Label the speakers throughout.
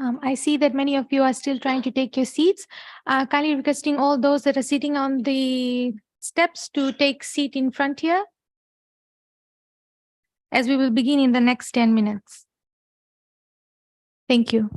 Speaker 1: I see that many of you are still trying to take your seats. Kindly requesting all those that are sitting on the steps to take seat in front here, as we will begin in the next 10 minutes. Thank you.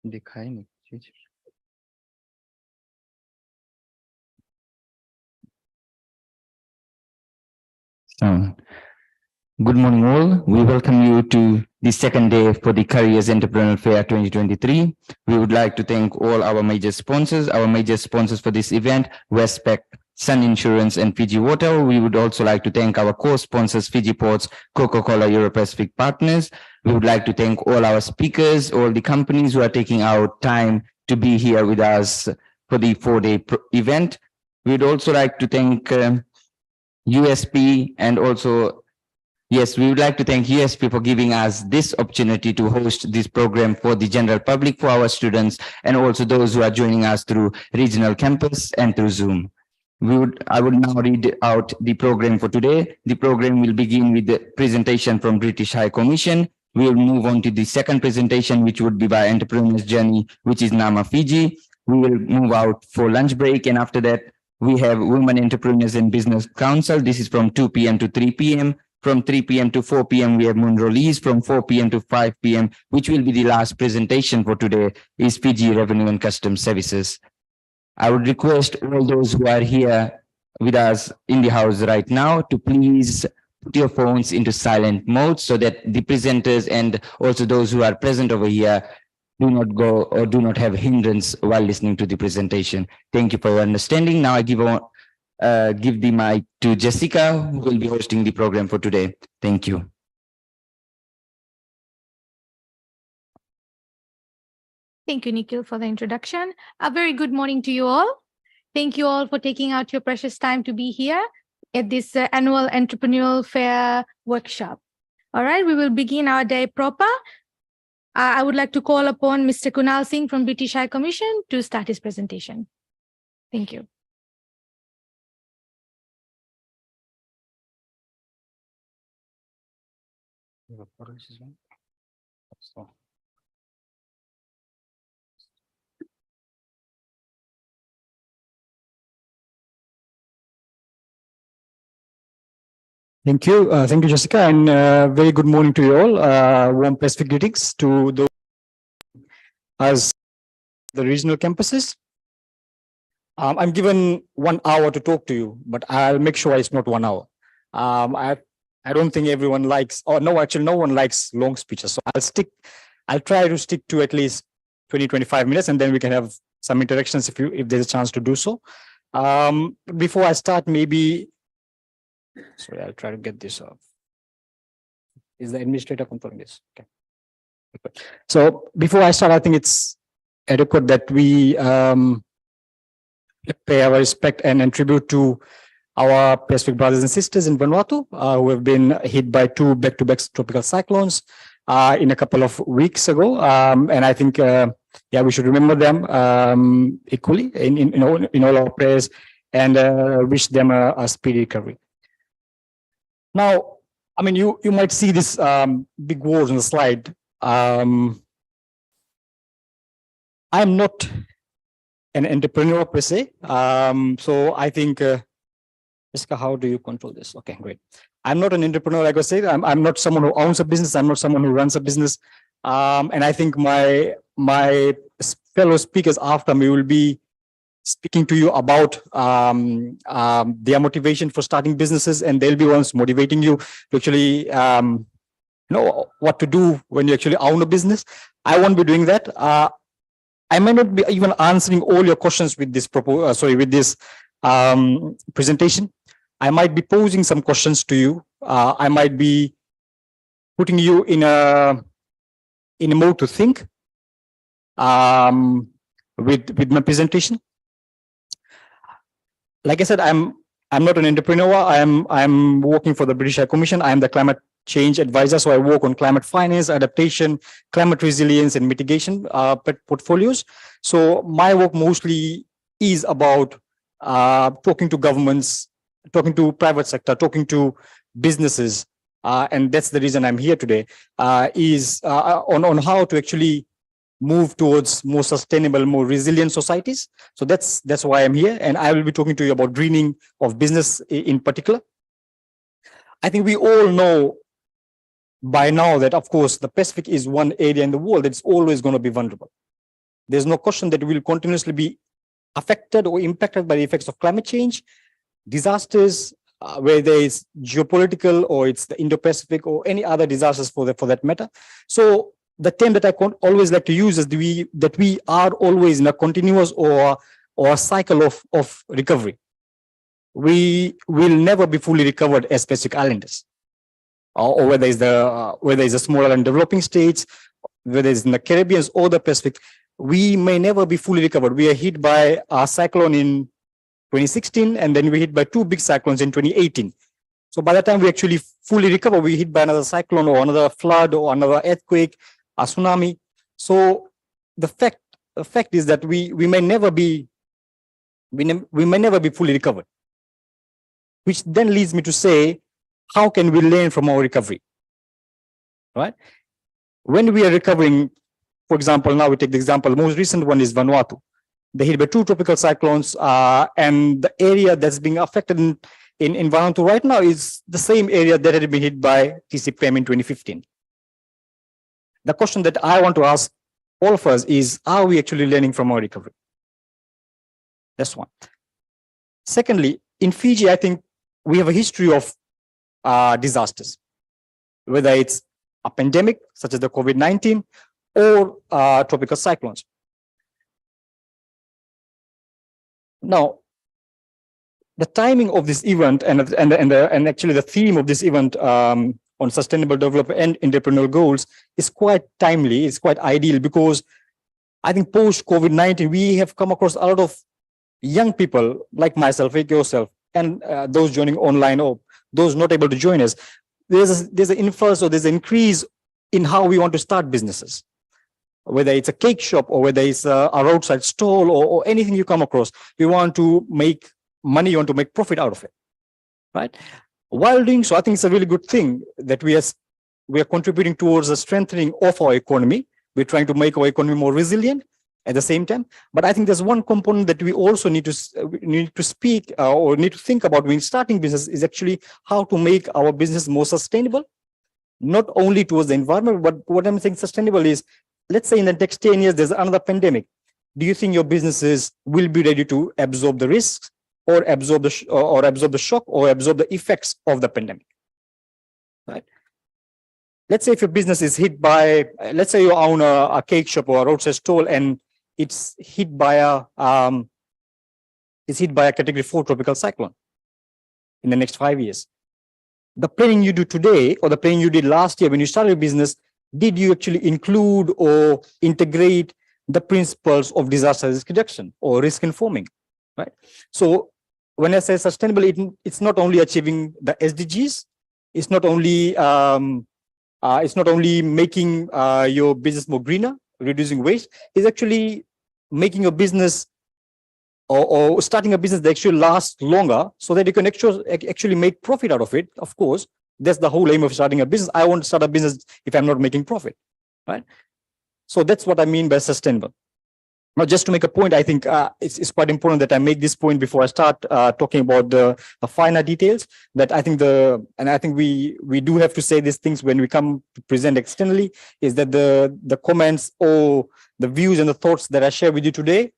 Speaker 2: दिखाई नहीं चीज। So, good morning all. We welcome you to the second day for the Careers Entrepreneurial Fair 2023. We would like to thank all our major sponsors. Our major sponsors for this event, Westpac, Sun Insurance, and Fiji Water. We would also like to thank our co-sponsors, Fiji Ports, Coca-Cola Euro-Pacific Partners. We would like to thank all our speakers, all the companies who are taking out time to be here with us for the four-day event. We would also like to thank USP and also, yes, we would like to thank USP for giving us this opportunity to host this program for the general public, for our students, and also those who are joining us through regional campus and through Zoom. I would now read out the program for today. The program will begin with the presentation from British High Commission. We will move on to the second presentation, which would be by Entrepreneur's Journey, which is Nama Fiji. We will move out for lunch break, and after that, we have Women Entrepreneurs and Business Council. This is from 2 p.m. to 3 p.m. From 3 p.m. to 4 p.m., we have Moon Release. From 4 p.m. to 5 p.m., which will be the last presentation for today, is Fiji Revenue and Customs Services. I would request all those who are here with us in the house right now to please put your phones into silent mode so that the presenters and also those who are present over here do not go or do not have hindrance while listening to the presentation. Thank you for your understanding. Now I give the mic to Jessica, who will be hosting the program for today. Thank you.
Speaker 1: Thank you, Nikhil, for the introduction. A very good morning to you all. Thank you all for taking out your precious time to be here at this annual Entrepreneurial Fair workshop. All right, we will begin our day proper. I would like to call upon Mr. Kunal Singh from British High Commission to start his presentation. Thank you.
Speaker 3: Thank you, Jessica, and very good morning to you all. Warm Pacific greetings to those as the regional campuses. I'm given 1 hour to talk to you, but I'll make sure it's not 1 hour. I don't think everyone likes, or no, actually no one likes long speeches. So I'll try to stick to at least 20, 25 minutes, and then we can have some interactions if there's a chance to do so. Before I start, maybe, sorry, I'll try to get this off. Is the administrator controlling this? Okay. So before I start, I think it's adequate that we pay our respect and tribute to our Pacific brothers and sisters in Vanuatu, who have been hit by 2 back-to-back tropical cyclones in a couple of weeks ago. And I think, yeah, we should remember them equally in all our prayers and wish them a speedy recovery. Now, I mean, you might see this big words on the slide. I'm not an entrepreneur per se. So I think, Jessica, how do you control this? Okay, great. I'm not an entrepreneur, like I said. I'm not someone who owns a business. I'm not someone who runs a business. And I think my fellow speakers after me will be speaking to you about their motivation for starting businesses, and they'll be ones motivating you to actually know what to do when you actually own a business. I won't be doing that. I may not be even answering all your questions with this presentation. I might be posing some questions to you. I might be putting you in a mode to think with my presentation. Like I said, I'm not an entrepreneur. I'm working for the British High Commission. I am the climate change advisor. So I work on climate finance, adaptation, climate resilience, and mitigation portfolios. So my work mostly is about talking to governments, talking to private sector, talking to businesses, and that's the reason I'm here today. Is on how to actually move towards more sustainable, more resilient societies. So that's why I'm here, and I will be talking to you about greening of business in particular. I think we all know by now that, of course, the Pacific is one area in the world that's always going to be vulnerable. There's no question that we will continuously be affected or impacted by the effects of climate change, disasters, whether it's geopolitical or it's the Indo-Pacific or any other disasters for that matter. So the term that I always like to use is that we are always in a continuous or a cycle of recovery. We will never be fully recovered as Pacific Islanders, or whether it's the smaller and developing states, whether it's in the Caribbean or the Pacific, we may never be fully recovered. We are hit by a cyclone in 2016, and then we hit by 2 big cyclones in 2018. So by the time we actually fully recover, we hit by another cyclone or another flood or another earthquake, a tsunami. So the fact is that we may never be fully recovered, which then leads me to say, how can we learn from our recovery? Right? When we are recovering, for example, now we take the example, the most recent one is Vanuatu. They hit by 2 tropical cyclones, and the area that's being affected in Vanuatu right now is the same area that had been hit by TCPM in 2015. The question that I want to ask all of us is, are we actually learning from our recovery? That's one. Secondly, in Fiji, I think we have a history of disasters, whether it's a pandemic, such as the COVID-19, or tropical cyclones. Now, the timing of this event and actually the theme of this event on sustainable development and entrepreneurial goals is quite timely. It's quite ideal because I think post COVID-19, we have come across a lot of young people like myself, like yourself, and those joining online or those not able to join us. There's an influx or there's an increase in how we want to start businesses, whether it's a cake shop or whether it's a roadside stall or anything you come across. You want to make money, you want to make profit out of it, right? While doing so, I think it's a really good thing that we are contributing towards the strengthening of our economy. We're trying to make our economy more resilient at the same time. But I think there's one component that we also need to speak or need to think about when starting business is actually how to make our business more sustainable, not only towards the environment, but what I'm saying sustainable is, let's say in the next 10 years, there's another pandemic. Do you think your businesses will be ready to absorb the risks or absorb the shock or absorb the effects of the pandemic? Right. Let's say if your business is hit by, let's say you own a cake shop or a roadside stall and it's hit by a category 4 tropical cyclone in the next 5 years. The planning you do today or the planning you did last year when you started your business, did you actually include or integrate the principles of disaster risk reduction or risk informing, right? So when I say sustainable, it's not only achieving the SDGs, it's not only making your business more greener, reducing waste, it's actually making your business or starting a business that actually lasts longer so that you can actually make profit out of it. Of course, that's the whole aim of starting a business. I won't start a business if I'm not making profit, right? So that's what I mean by sustainable. Now, just to make a point, I think it's quite important that I make this point before I start talking about the finer details. That I think we do have to say these things when we come to present externally. Is that the comments or the views and the thoughts that I share with you today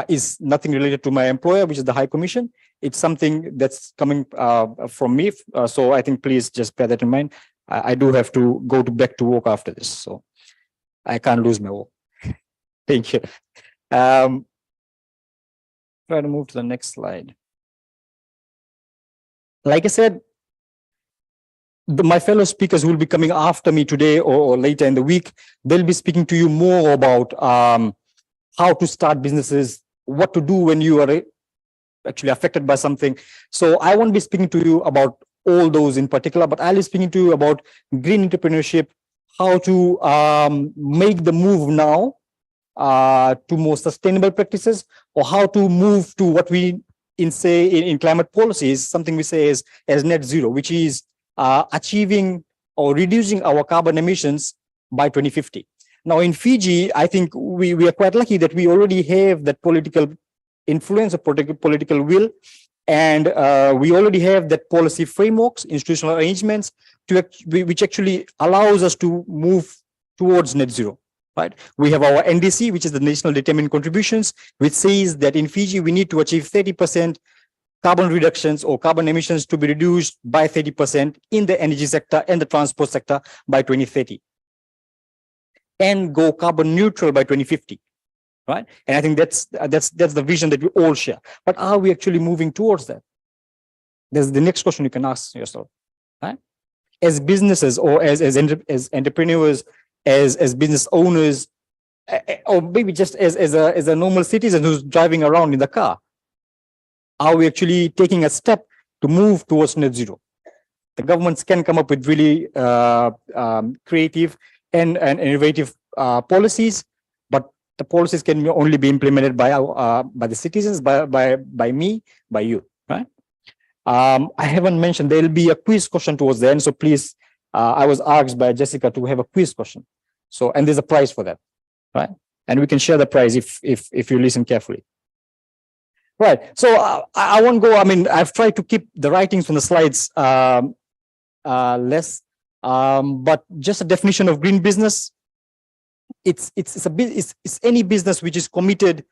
Speaker 3: is nothing related to my employer, which is the High Commission. It's something that's coming from me. So I think please just bear that in mind. I do have to go back to work after this, so I can't lose my work. Thank you. Try to move to the next slide. Like I said, my fellow speakers who will be coming after me today or later in the week, they'll be speaking to you more about how to start businesses, what to do when you are actually affected by something. So I won't be speaking to you about all those in particular, but I'll be speaking to you about green entrepreneurship, how to make the move now to more sustainable practices, or how to move to what we in climate policies, something we say as net zero, which is achieving or reducing our carbon emissions by 2050. Now in Fiji, I think we are quite lucky that we already have that political influence or political will, and we already have that policy frameworks, institutional arrangements which actually allows us to move towards net zero. right? We have our NDC, which is the National Determined Contributions, which says that in Fiji, we need to achieve 30% carbon reductions or carbon emissions to be reduced by 30% in the energy sector and the transport sector by 2030, and go carbon neutral by 2050, right? And I think that's the vision that we all share. But are we actually moving towards that? That's the next question you can ask yourself, right? As businesses or as entrepreneurs, as business owners, or maybe just as a normal citizen who's driving around in the car, are we actually taking a step to move towards net zero? The governments can come up with really creative and innovative policies, but the policies can only be implemented by the citizens, by me, by you, right? I haven't mentioned there will be a quiz question towards the end, so please, I was asked by Jessica to have a quiz question. So, and there's a prize for that, right? And we can share the prize if you listen carefully. Right. So I won't go. I mean, I've tried to keep the writings from the slides less, but just a definition of green business. It's any business which is committed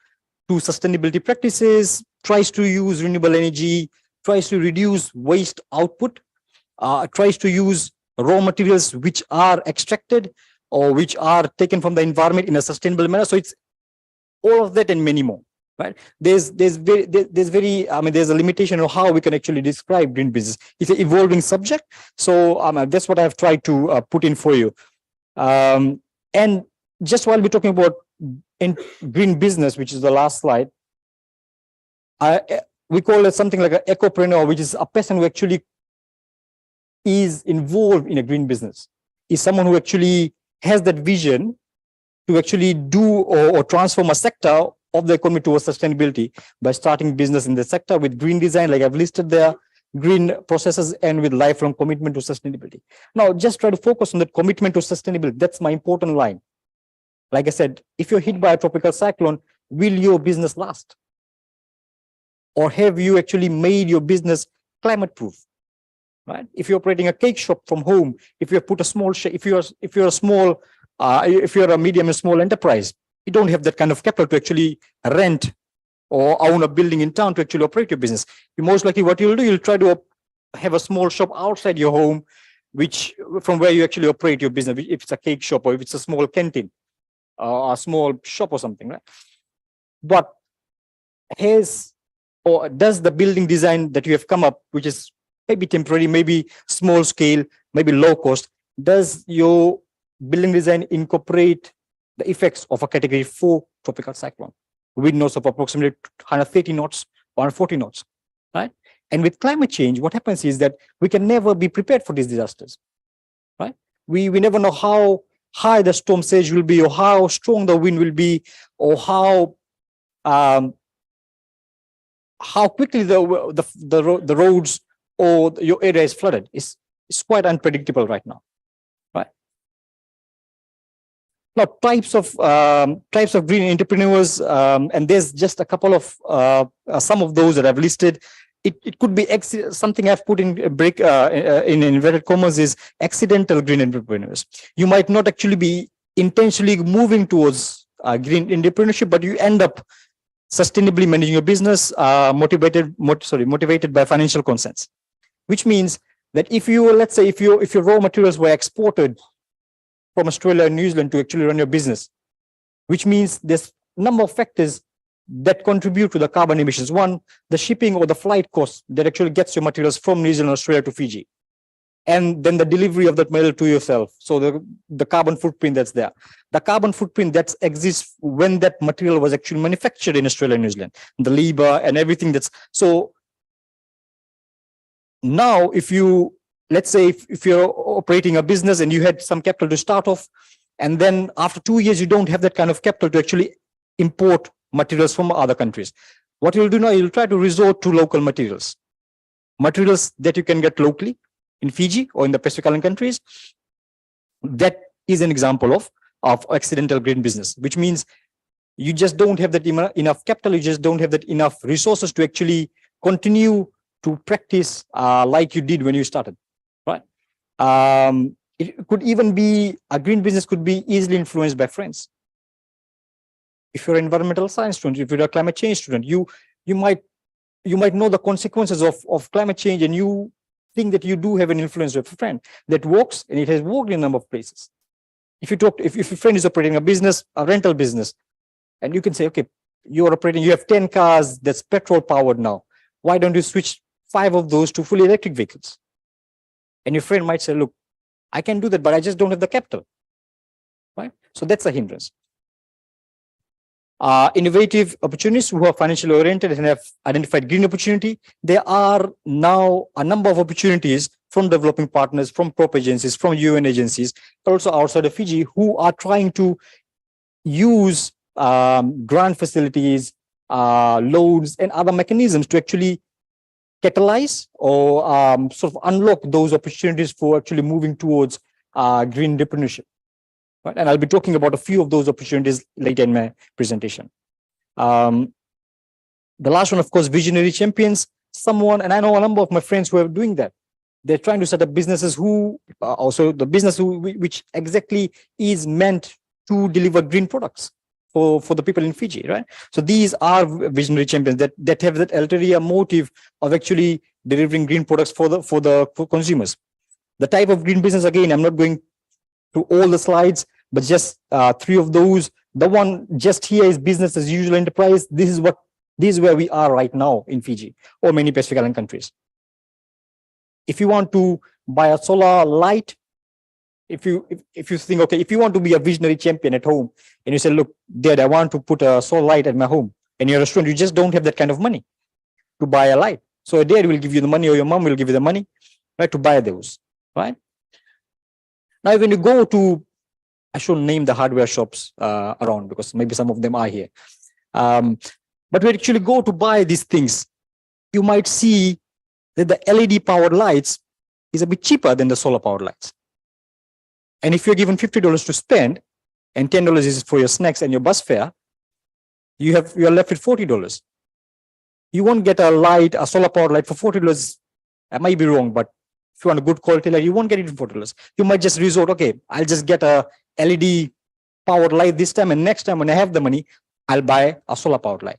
Speaker 3: to sustainability practices, tries to use renewable energy, tries to reduce waste output, tries to use raw materials which are extracted or which are taken from the environment in a sustainable manner. So it's all of that and many more. Right? There's a limitation of how we can actually describe green business. It's an evolving subject. So that's what I've tried to put in for you. And just while we're talking about green business, which is the last slide, we call it something like an ecopreneur, which is a person who actually is involved in a green business, is someone who actually has that vision to actually do or transform a sector of the economy towards sustainability by starting business in the sector with green design, like I've listed there, green processes, and with lifelong commitment to sustainability. Now, just try to focus on that commitment to sustainability. That's my important line. Like I said, if you're hit by a tropical cyclone, will your business last? Or have you actually made your business climate proof? Right? If you're operating a cake shop from home, if you put a small, if you're a small, if you're a medium and small enterprise, you don't have that kind of capital to actually rent or own a building in town to actually operate your business. You most likely what you'll do, you'll try to have a small shop outside your home, which from where you actually operate your business, if it's a cake shop or if it's a small canteen, a small shop or something, right? But does the building design that you have come up, which is maybe temporary, maybe small scale, maybe low cost, does your building design incorporate the effects of a category 4 tropical cyclone, wind knots of approximately 130 knots, 140 knots, right? And with climate change, what happens is that we can never be prepared for these disasters, right? We never know how high the storm surge will be, or how strong the wind will be, or how quickly the roads or your area is flooded. It's quite unpredictable right now. Now, types of green entrepreneurs, and there's just a couple of some of those that I've listed. It could be something I've put in in inverted commas is accidental green entrepreneurs. You might not actually be intentionally moving towards green entrepreneurship, but you end up sustainably managing your business, motivated by financial concerns. Which means that if you, let's say, if your raw materials were exported from Australia and New Zealand to actually run your business, which means there's a number of factors that contribute to the carbon emissions. One, the shipping or the flight cost that actually gets your materials from New Zealand, Australia to Fiji. And then the delivery of that material to yourself. So the carbon footprint that's there. The carbon footprint that exists when that material was actually manufactured in Australia and New Zealand. The labor and everything that's... So now if you... Let's say if you're operating a business and you had some capital to start off, and then after 2 years, you don't have that kind of capital to actually import materials from other countries. What you'll do now, you'll try to resort to local materials that you can get locally in Fiji or in the Pacific Island countries. That is an example of accidental green business, which means you just don't have that enough capital, you just don't have that enough resources to actually continue to practice like you did when you started. Right? It could even be, a green business could be easily influenced by friends. If you're an environmental science student, if you're a climate change student, you might know the consequences of climate change, and you think that you do have an influence with a friend that works, and it has worked in a number of places. If you talk, if your friend is operating a business, a rental business, and you can say, okay, you're operating, you have 10 cars that's petrol powered now. Why don't you switch 5 of those to fully electric vehicles? And your friend might say, look, I can do that, but I just don't have the capital. Right? So that's a hindrance. Innovative opportunities who are financially oriented and have identified green opportunity. There are now a number of opportunities from developing partners, from crop agencies, from UN agencies, but also outside of Fiji, who are trying to use grant facilities, loans, and other mechanisms to actually catalyze or sort of unlock those opportunities for actually moving towards green entrepreneurship. Right? And I'll be talking about a few of those opportunities later in my presentation. The last one, of course, visionary champions. Someone, and I know a number of my friends who are doing that. They're trying to set up businesses who also the business which exactly is meant to deliver green products for the people in Fiji, right? So these are visionary champions that have that ulterior motive of actually delivering green products for consumers. The type of green business, again, I'm not going to all the slides, but just 3 of those. The one just here is business as usual enterprise. This is where we are right now in Fiji or many Pacific Island countries. If you want to buy a solar light, if you think, okay, if you want to be a visionary champion at home and you say, look, Dad, I want to put a solar light at my home, and you're a student, you just don't have that kind of money to buy a light. So a dad will give you the money, or your mom will give you the money, right, to buy those, right? Now, when you go to, I should name the hardware shops around because maybe some of them are here. But when you actually go to buy these things, you might see that the LED powered lights is a bit cheaper than the solar powered lights. And if you're given $50 to spend and $10 is for your snacks and your bus fare, you're left with $40. You won't get a solar powered light for $40. I might be wrong, but if you want a good quality light, you won't get it for $40. You might just resort, okay, I'll just get a LED powered light this time, and next time when I have the money, I'll buy a solar powered light.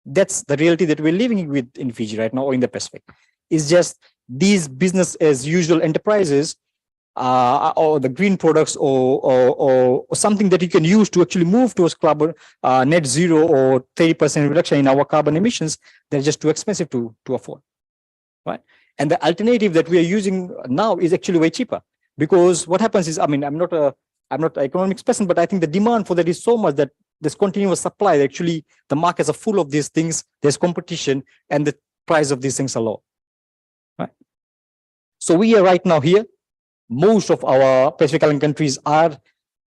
Speaker 3: That's the reality that we're living with in Fiji right now, or in the Pacific. It's just these business as usual enterprises, or the green products, or something that you can use to actually move towards carbon net zero or 30% reduction in our carbon emissions. They're just too expensive to afford, right? And the alternative that we are using now is actually way cheaper, because what happens is, I mean, I'm not an economics person, but I think the demand for that is so much that there's continuous supply. Actually, the markets are full of these things. There's competition, and the price of these things are low, right? So we are right now here. Most of our Pacific Island countries are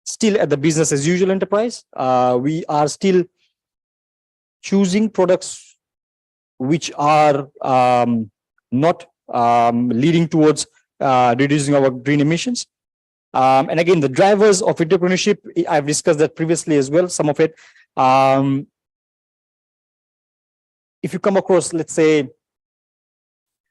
Speaker 3: still at the business as usual enterprise. We are still choosing products which are not leading towards reducing our green emissions. And again, the drivers of entrepreneurship, I've discussed that previously as well, some of it. If you come across, let's say,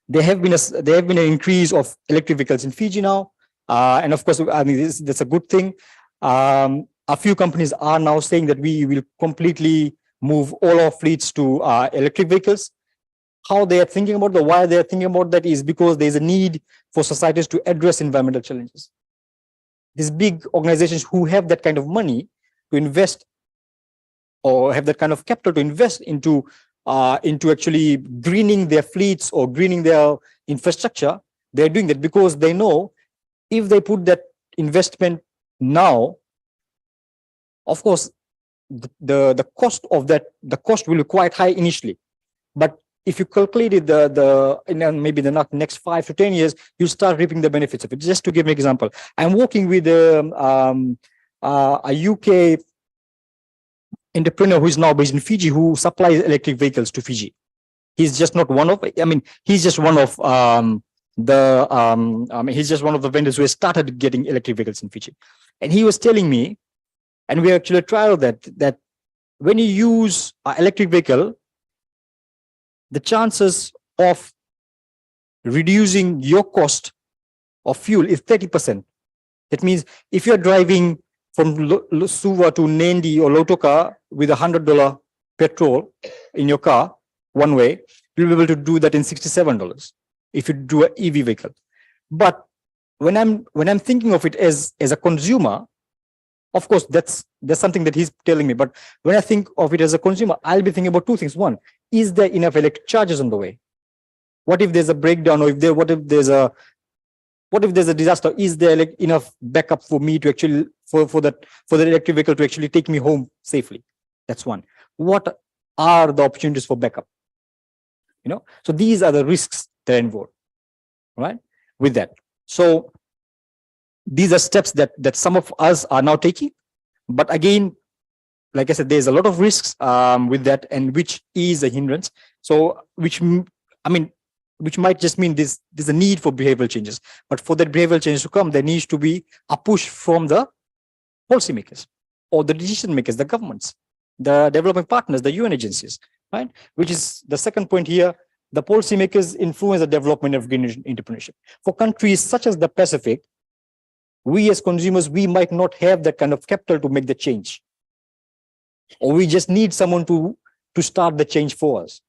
Speaker 3: there have been an increase of electric vehicles in Fiji now, and of course, I mean, that's a good thing. A few companies are now saying that we will completely move all our fleets to electric vehicles. How they are thinking about that, why they are thinking about that, is because there is a need for societies to address environmental challenges. These big organizations who have that kind of money to invest, or have that kind of capital to invest into actually greening their fleets or greening their infrastructure, they're doing that because they know if they put that investment now, of course, the cost of that, the cost will be quite high initially. But if you calculate it, maybe the next 5 to 10 years, you start reaping the benefits of it. Just to give an example, I'm working with a UK entrepreneur who is now based in Fiji, who supplies electric vehicles to Fiji. He's just not one of, I mean, he's just one of he's just one of the vendors who has started getting electric vehicles in Fiji. And he was telling me, and we actually tried that when you use an electric vehicle, the chances of reducing your cost of fuel is 30%. That means if you're driving from Suva to Nandi or Lotoka with $100 petrol in your car one way, you'll be able to do that in $67 if you do an EV vehicle. But when I'm thinking of it as a consumer, of course that's something that he's telling me. But when I think of it as a consumer, I'll be thinking about two things. One, is there enough electric charges on the way? What if there's a breakdown, or what if there's a disaster? Is there enough backup for me to actually for that electric vehicle to actually take me home safely? That's one. What are the opportunities for backup? So these are the risks that are involved, right? With that. So these are steps that some of us are now taking. But again, like I said, there's a lot of risks with that, and which is a hindrance. So which might just mean there's a need for behavioral changes. But for that behavioral changes to come, there needs to be a push from the policymakers or the decision makers, the governments, the development partners, the UN agencies, right? Which is the second point here. The policymakers influence the development of green entrepreneurship. For countries such as the Pacific, we as consumers, we might not have that kind of capital to make the change. Or we just need someone to start the change for us.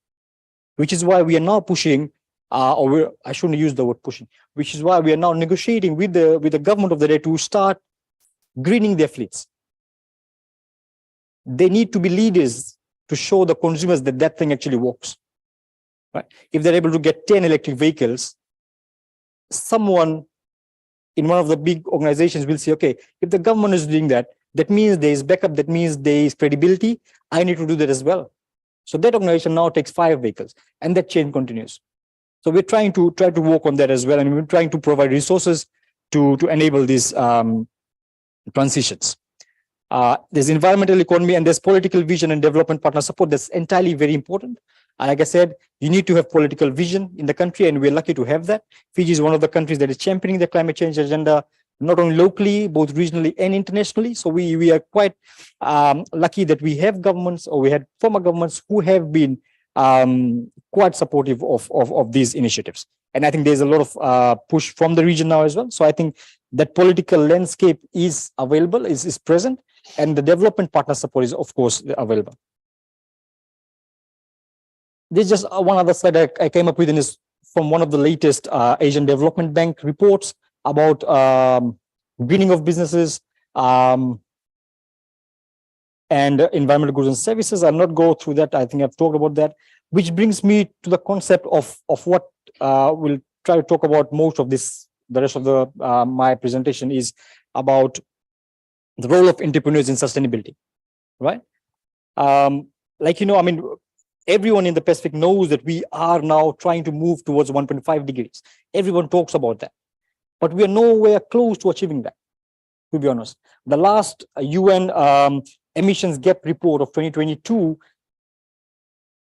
Speaker 3: Which is why we are now pushing, I shouldn't use the word pushing, which is why we are now negotiating with the government of the day to start greening their fleets. They need to be leaders to show the consumers that thing actually works. Right? If they're able to get 10 electric vehicles, someone in one of the big organizations will say, okay, if the government is doing that, that means there is backup, that means there is credibility, I need to do that as well. So that organization now takes 5 vehicles, and that chain continues. So we're trying to work on that as well, and we're trying to provide resources to enable these transitions. There's environmental economy, and there's political vision and development partner support. That's entirely very important. And like I said, you need to have political vision in the country, and we're lucky to have that. Fiji is one of the countries that is championing the climate change agenda, not only locally, both regionally and internationally. So we are quite lucky that we have governments, or we had former governments who have been quite supportive of these initiatives. And I think there's a lot of push from the region now as well. So I think that political landscape is available, is present, and the development partner support is, of course, available. This is just one other slide I came up with, and is from one of the latest Asian Development Bank reports about greening of businesses and environmental goods and services. I'll not go through that. I think I've talked about that, which brings me to the concept of what we'll try to talk about most of this. The rest of my presentation is about the role of entrepreneurs in sustainability, right? Everyone in the Pacific knows that we are now trying to move towards 1.5 degrees. Everyone talks about that, but we are nowhere close to achieving that, to be honest. The last UN emissions gap report of 2022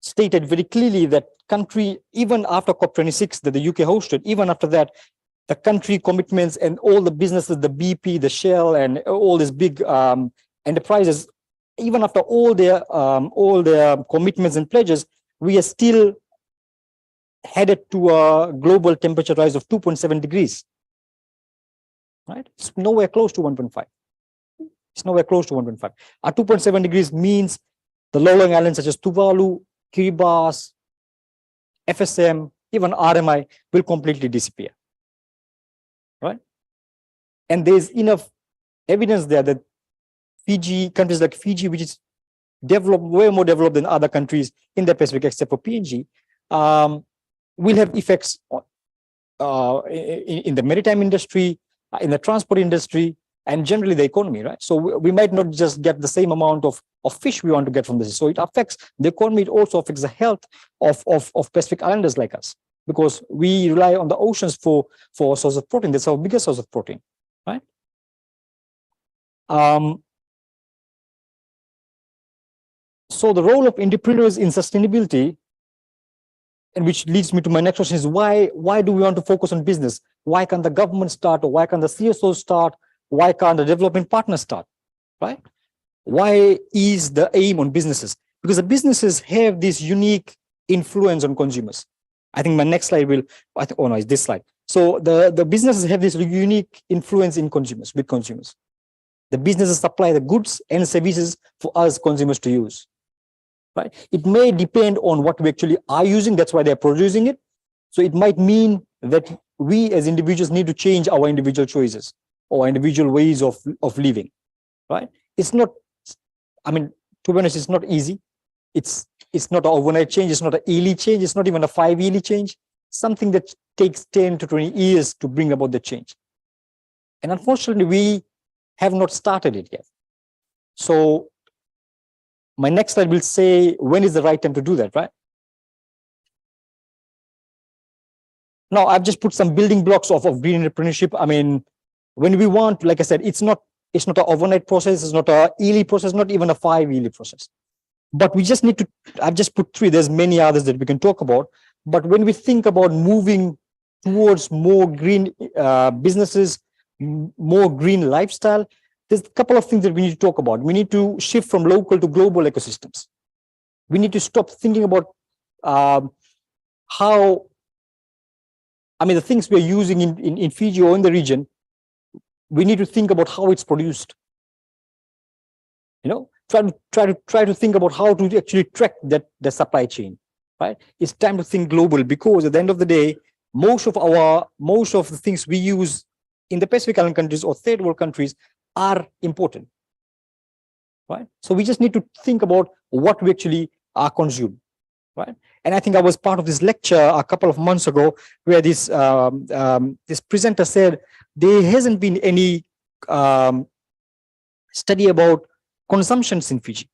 Speaker 3: stated very clearly that country, even after COP26 that the UK hosted, even after that, the country commitments and all the businesses, the BP, the Shell, and all these big enterprises, even after all their commitments and pledges, we are still headed to a global temperature rise of 2.7 degrees. Right? It's nowhere close to 1.5. It's nowhere close to 1.5. 2.7 degrees means the low-lying islands such as Tuvalu, Kiribati, FSM, even RMI will completely disappear. Right? And there's enough evidence there that Fiji, countries like Fiji, which is developed, way more developed than other countries in the Pacific, except for PNG, will have effects in the maritime industry, in the transport industry, and generally the economy, right? So we might not just get the same amount of fish we want to get from this. So it affects the economy. It also affects the health of Pacific Islanders like us, because we rely on the oceans for a source of protein. That's our biggest source of protein, right? So the role of entrepreneurs in sustainability, and which leads me to my next question, is why do we want to focus on business? Why can't the government start, or why can't the CSOs start? Why can't the development partners start, right? Why is the aim on businesses? Because the businesses have this unique influence on consumers. I think my next slide will, it's this slide. So the businesses have this unique influence in consumers, with consumers. The businesses supply the goods and services for us consumers to use. Right? It may depend on what we actually are using. That's why they're producing it. So it might mean that we as individuals need to change our individual choices or individual ways of living. Right? It's not, I mean, to be honest, it's not easy. It's not an overnight change. It's not a yearly change. It's not even a 5-yearly change. Something that takes 10 to 20 years to bring about the change. And unfortunately, we have not started it yet. So my next slide will say, when is the right time to do that, right? Now, I've just put some building blocks of green entrepreneurship. I mean, when we want, like I said, it's not an overnight process. It's not a yearly process, not even a 5-yearly process. But we just need to, I've just put 3. There's many others that we can talk about. But when we think about moving towards more green businesses, more green lifestyle, there's a couple of things that we need to talk about. We need to shift from local to global ecosystems. We need to stop thinking about how, I mean, the things we're using in Fiji or in the region, we need to think about how it's produced. You know, try to think about how to actually track the supply chain. Right? It's time to think global, because at the end of the day, most of the things we use in the Pacific Island countries or third world countries are important. Right? So we just need to think about what we actually are consuming. Right? And I think I was part of this lecture a couple of months ago where this presenter said there hasn't been any study about consumptions in Fiji.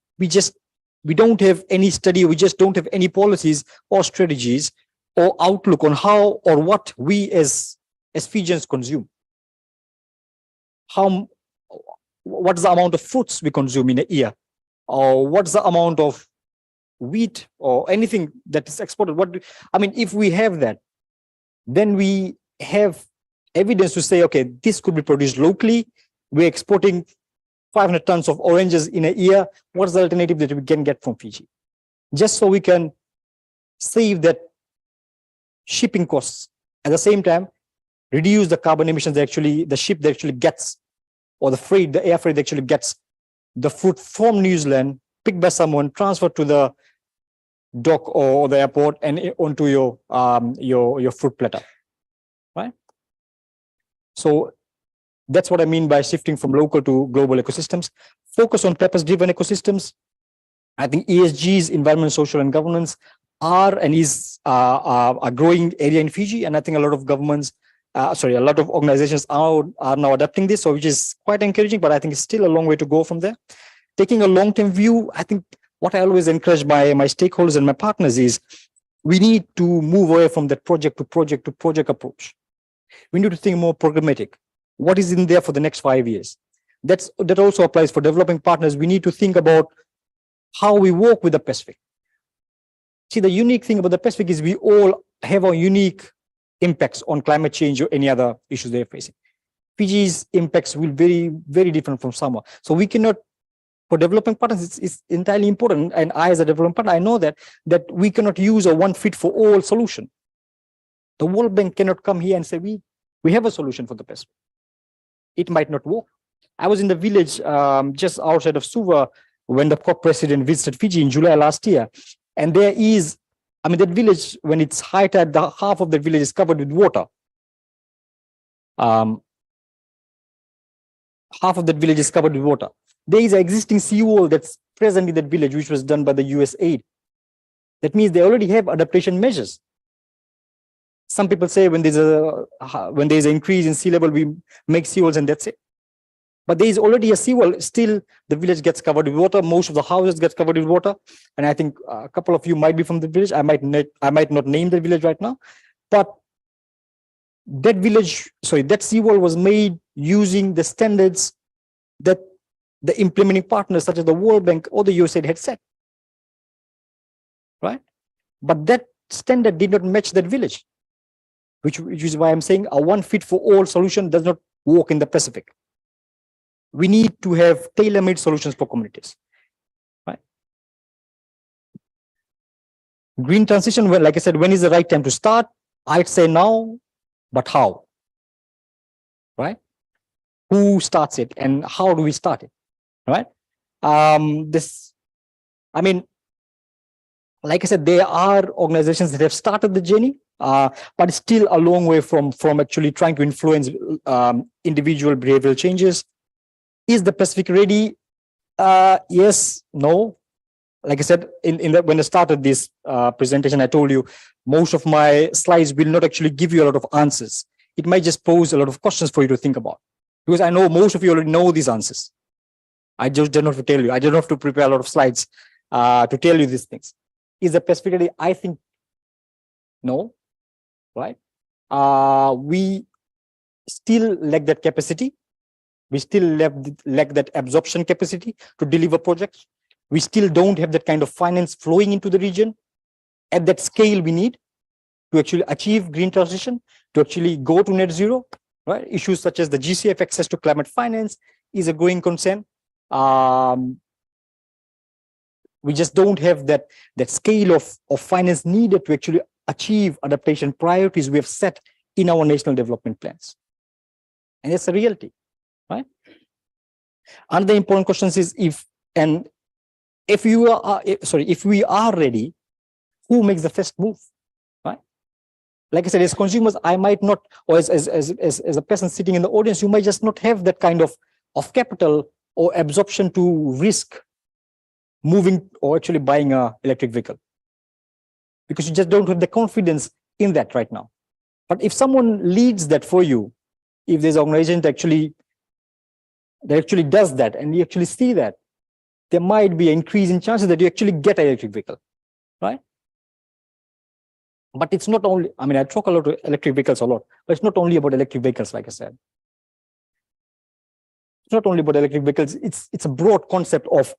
Speaker 3: We don't have any study, we just don't have any policies or strategies or outlook on how or what we as Fijians consume. What's the amount of fruits we consume in a year? Or what's the amount of wheat or anything that is exported? I mean, if we have that, then we have evidence to say, okay, this could be produced locally. We're exporting 500 tons of oranges in a year. What's the alternative that we can get from Fiji? Just so we can save that shipping costs. At the same time, reduce the carbon emissions that actually the ship that actually gets, or the air freight that actually gets the fruit from New Zealand, picked by someone, transferred to the dock or the airport and onto your fruit platter. Right? So that's what I mean by shifting from local to global ecosystems. Focus on purpose-driven ecosystems. I think ESGs, environment, social, and governance, are and is a growing area in Fiji, and I think a lot of governments, a lot of organizations are now adapting this, so which is quite encouraging. But I think it's still a long way to go from there. Taking a long-term view, I think what I always encourage my stakeholders and my partners is we need to move away from that project to project approach. We need to think more programmatic. What is in there for the next 5 years? That also applies for developing partners. We need to think about how we work with the Pacific. See, the unique thing about the Pacific is we all have our unique impacts on climate change or any other issues they're facing. Fiji's impacts will be very, very different from Samoa. So we cannot, for developing partners, it's entirely important. And I, as a developing partner, I know that we cannot use a one-fit-for-all solution. The World Bank cannot come here and say, we have a solution for the Pacific. It might not work. I was in the village just outside of Suva when the COP president visited Fiji in July last year. And there is, I mean, that village, when it's high tide, half of the village is covered with water. Half of that village is covered with water. There is an existing seawall that's present in that village, which was done by the US aid. That means they already have adaptation measures. Some people say when there's an increase in sea level, we make seawalls and that's it. But there is already a seawall. Still, the village gets covered with water. Most of the houses get covered with water. And I think a couple of you might be from the village. I might not name the village right now, but that seawall was made using the standards that the implementing partners such as the World Bank or the USAID had set. Right? But that standard did not match that village, which is why I'm saying a one-fit-for-all solution does not work in the Pacific. We need to have tailor-made solutions for communities. Right? Green transition, well, like I said, when is the right time to start? I'd say now. but how? Right? Who starts it and how do we start it? Right? Like I said, there are organizations that have started the journey, but it's still a long way from actually trying to influence individual behavioral changes. Is the Pacific ready? Yes, no. Like I said, when I started this presentation, I told you most of my slides will not actually give you a lot of answers. It might just pose a lot of questions for you to think about, because I know most of you already know these answers. I just don't have to tell you. I don't have to prepare a lot of slides to tell you these things. Is the Pacific ready? I think no, right? We still lack that capacity. We still lack that absorption capacity to deliver projects. We still don't have that kind of finance flowing into the region at that scale we need to actually achieve green transition, to actually go to net zero, right? Issues such as the GCF access to climate finance is a growing concern. We just don't have that scale of finance needed to actually achieve adaptation priorities we have set in our national development plans. And it's a reality, right? Another important question is if we are ready, who makes the first move, right? Like I said, as consumers, I might not, or as a person sitting in the audience, you might just not have that kind of capital or absorption to risk moving or actually buying an electric vehicle, because you just don't have the confidence in that right now. But if someone leads that for you, if there's an organization that actually does that, and you actually see that, there might be an increase in chances that you actually get an electric vehicle, right? But it's not only, I mean, I talk a lot of electric vehicles a lot, but it's not only about electric vehicles, like I said. It's not only about electric vehicles, it's a broad concept of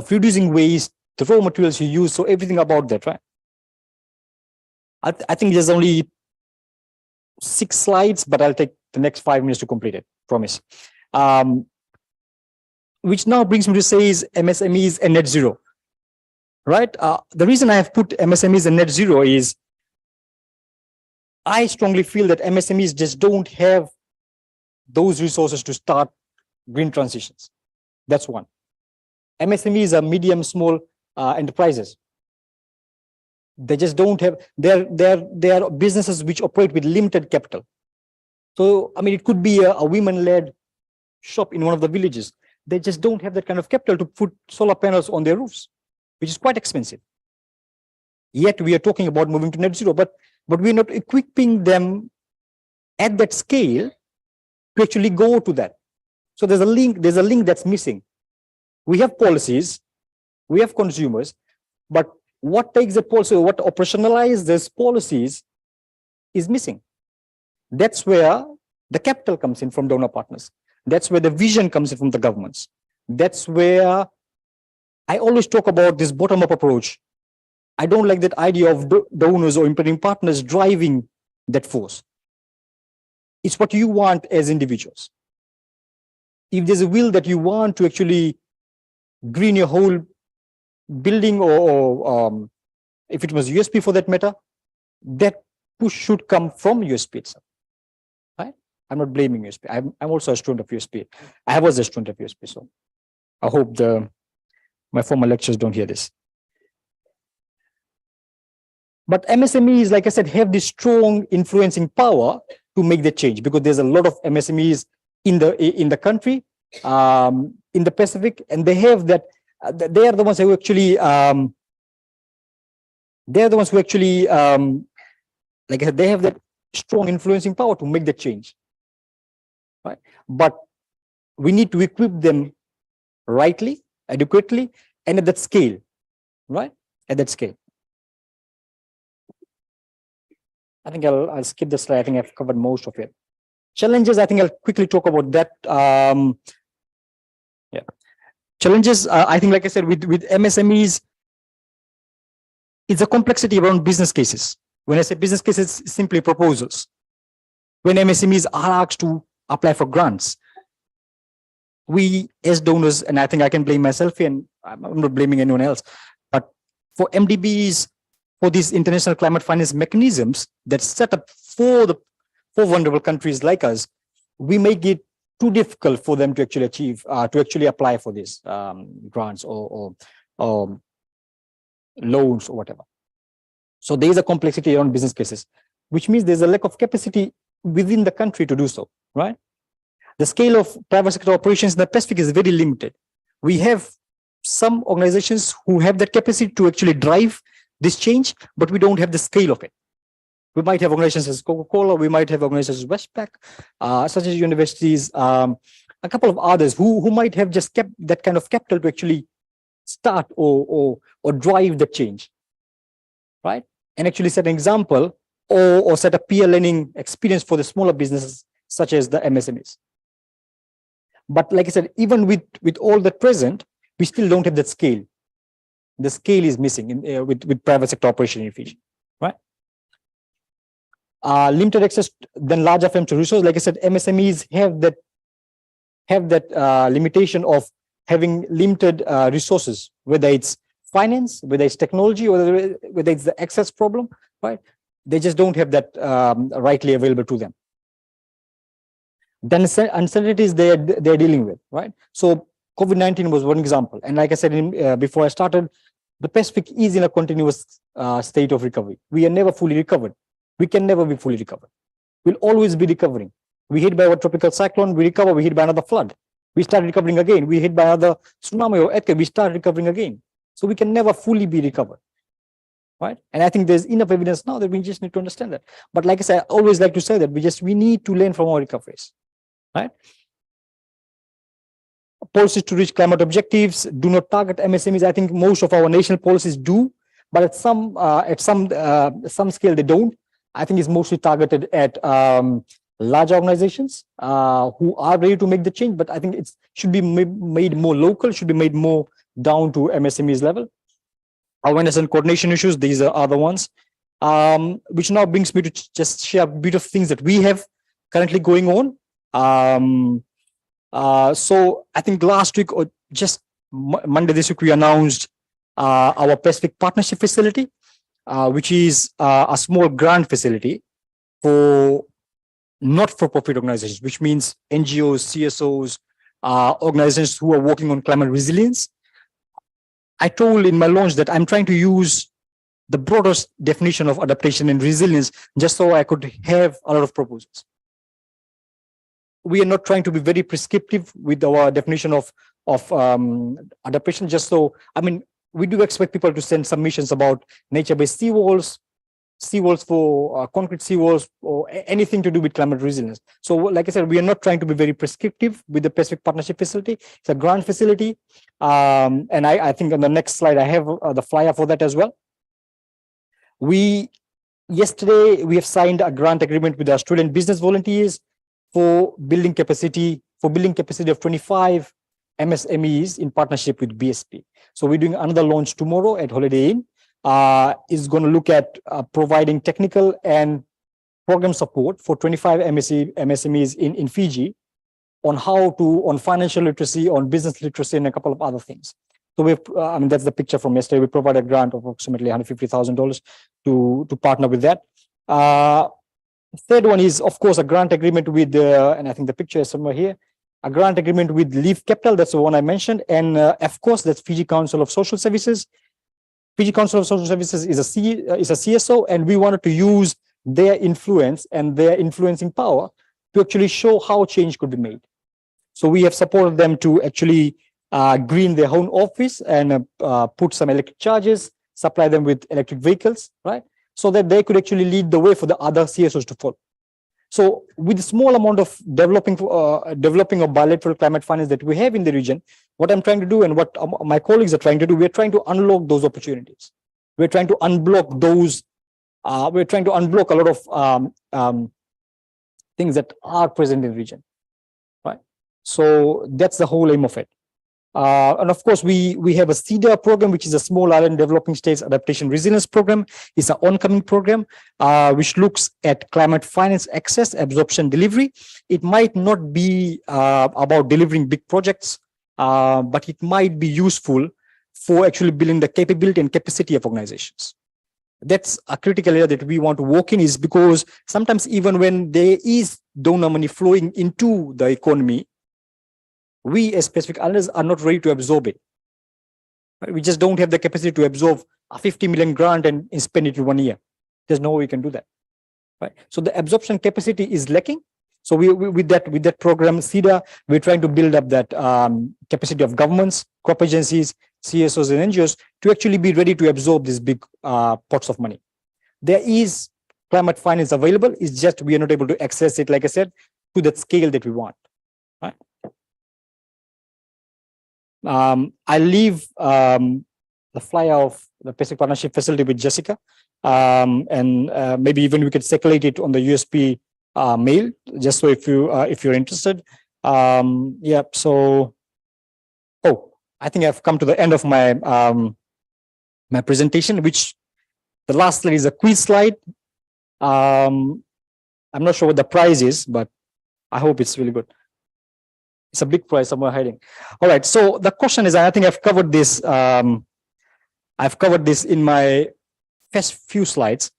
Speaker 3: reducing waste, the raw materials you use, so everything about that, right? I think there's only 6 slides, but I'll take the next 5 minutes to complete it, promise. Which now brings me to say is MSMEs and net zero, right? The reason I have put MSMEs and net zero is I strongly feel that MSMEs just don't have those resources to start green transitions. That's one. MSMEs are medium, small enterprises. They just don't have, they're businesses which operate with limited capital. So, I mean, it could be a women-led shop in one of the villages. They just don't have that kind of capital to put solar panels on their roofs, which is quite expensive. Yet we are talking about moving to net zero, but we're not equipping them at that scale to actually go to that. So there's a link that's missing. We have policies, we have consumers, but what takes the policy, what operationalizes these policies is missing. That's where the capital comes in from donor partners. That's where the vision comes in from the governments. That's where I always talk about this bottom-up approach. I don't like that idea of donors or implementing partners driving that force. It's what you want as individuals. If there's a will that you want to actually green your whole building, or if it was USP for that matter, that push should come from USP itself. Right? I'm not blaming USP. I'm also a student of USP. I was a student of USP, so I hope my former lecturers don't hear this. But MSMEs, like I said, have this strong influencing power to make the change, because there's a lot of MSMEs in the country, in the Pacific, and they have that. They are the ones who actually, like I said, they have that strong influencing power to make the change. Right? But we need to equip them rightly, adequately, and at that scale. Right? At that scale. I think I'll skip the slide. I think I've covered most of it. Challenges, I think I'll quickly talk about that. Challenges, I think, like I said, with MSMEs, it's a complexity around business cases. When I say business cases, it's simply proposals. When MSMEs are asked to apply for grants, we as donors, and I think I can blame myself, and I'm not blaming anyone else, but for MDBs, for these international climate finance mechanisms that's set up for for vulnerable countries like us, we make it too difficult for them to actually achieve, to actually apply for these grants or loans or whatever. So there is a complexity around business cases, which means there's a lack of capacity within the country to do so, right? The scale of private sector operations in the Pacific is very limited. We have some organizations who have that capacity to actually drive this change, but we don't have the scale of it. We might have organizations as Coca-Cola, we might have organizations as Westpac, such as universities, a couple of others who might have just kept that kind of capital to actually start or drive the change, right? And actually set an example or set a peer learning experience for the smaller businesses, such as the MSMEs. But like I said, even with all that present, we still don't have that scale. The scale is missing with private sector operation in Fiji, right? Limited access, then larger firms to resources. Like I said, MSMEs have that limitation of having limited resources, whether it's finance, whether it's technology, or whether it's the access problem, right? They just don't have that rightly available to them. Then uncertainties they're dealing with, right? So COVID-19 was one example. And like I said before I started, the Pacific is in a continuous state of recovery. We are never fully recovered. We can never be fully recovered. We'll always be recovering. We hit by a tropical cyclone, we recover, we hit by another flood. We start recovering again. We hit by another tsunami or earthquake, we start recovering again. So we can never fully be recovered, right? And I think there's enough evidence now that we just need to understand that. But like I said, I always like to say that we need to learn from our recoveries, right? Policies to reach climate objectives do not target MSMEs. I think most of our national policies do, but at some scale they don't. I think it's mostly targeted at large organizations who are ready to make the change, but I think it should be made more local, should be made more down to MSMEs level. Awareness and coordination issues, these are other ones, which now brings me to just share a bit of things that we have currently going on. So I think last week or just Monday this week, we announced our Pacific Partnership Facility, which is a small grant facility for not-for-profit organizations, which means NGOs, CSOs, organizations who are working on climate resilience. I told in my launch that I'm trying to use the broadest definition of adaptation and resilience just so I could have a lot of proposals. We are not trying to be very prescriptive with our definition of adaptation, just so, I mean, we do expect people to send submissions about nature-based seawalls for concrete seawalls, or anything to do with climate resilience. So like I said, we are not trying to be very prescriptive with the Pacific Partnership Facility. It's a grant facility. And I think on the next slide, I have the flyer for that as well. Yesterday, we have signed a grant agreement with the Australian business volunteers for building capacity of 25 MSMEs in partnership with BSP. So we're doing another launch tomorrow at Holiday Inn. Is going to look at providing technical and program support for 25 MSMEs in Fiji on financial literacy, on business literacy, and a couple of other things. So we've, I mean, that's the picture from yesterday. We provided a grant of approximately $150,000 to partner with that. Third one is, of course, a grant agreement with, and I think the picture is somewhere here, a grant agreement with Leaf Capital. That's the one I mentioned. And of course, that's Fiji Council of Social Services. Fiji Council of Social Services is a CSO, and we wanted to use their influence and their influencing power to actually show how change could be made. So we have supported them to actually green their own office and put some electric charges, supply them with electric vehicles, right? So that they could actually lead the way for the other CSOs to follow. So with the small amount of developing of bilateral climate finance that we have in the region, what I'm trying to do and what my colleagues are trying to do, we're trying to unlock those opportunities. We're trying to unblock those, we're trying to unblock a lot of things that are present in the region, right? So that's the whole aim of it. And of course, we have a CEDA program, which is a Small Island Developing States Adaptation Resilience Program. It's an oncoming program, which looks at climate finance access, absorption, delivery. It might not be about delivering big projects, but it might be useful for actually building the capability and capacity of organizations. That's a critical area that we want to work in, is because sometimes even when there is donor money flowing into the economy, we as specific analysts are not ready to absorb it. We just don't have the capacity to absorb a 50 million grant and spend it in 1 year. There's no way we can do that. Right? So the absorption capacity is lacking. So we with that program, SIDA, we're trying to build up that capacity of governments, crop agencies, CSOs, and NGOs to actually be ready to absorb these big pots of money. There is climate finance available. It's just we are not able to access it, like I said, to that scale that we want. Right? I leave the flyer of the Pacific Partnership Facility with Jessica, and maybe even we could circulate it on the USP mail, just so if you're interested. Yeah. So, I think I've come to the end of my my presentation, which the last slide is a quiz slide. I'm not sure what the prize is, but I hope it's really good. It's a big prize somewhere hiding. All right. So the question is, I think I've covered this. I've covered this in my first few slides.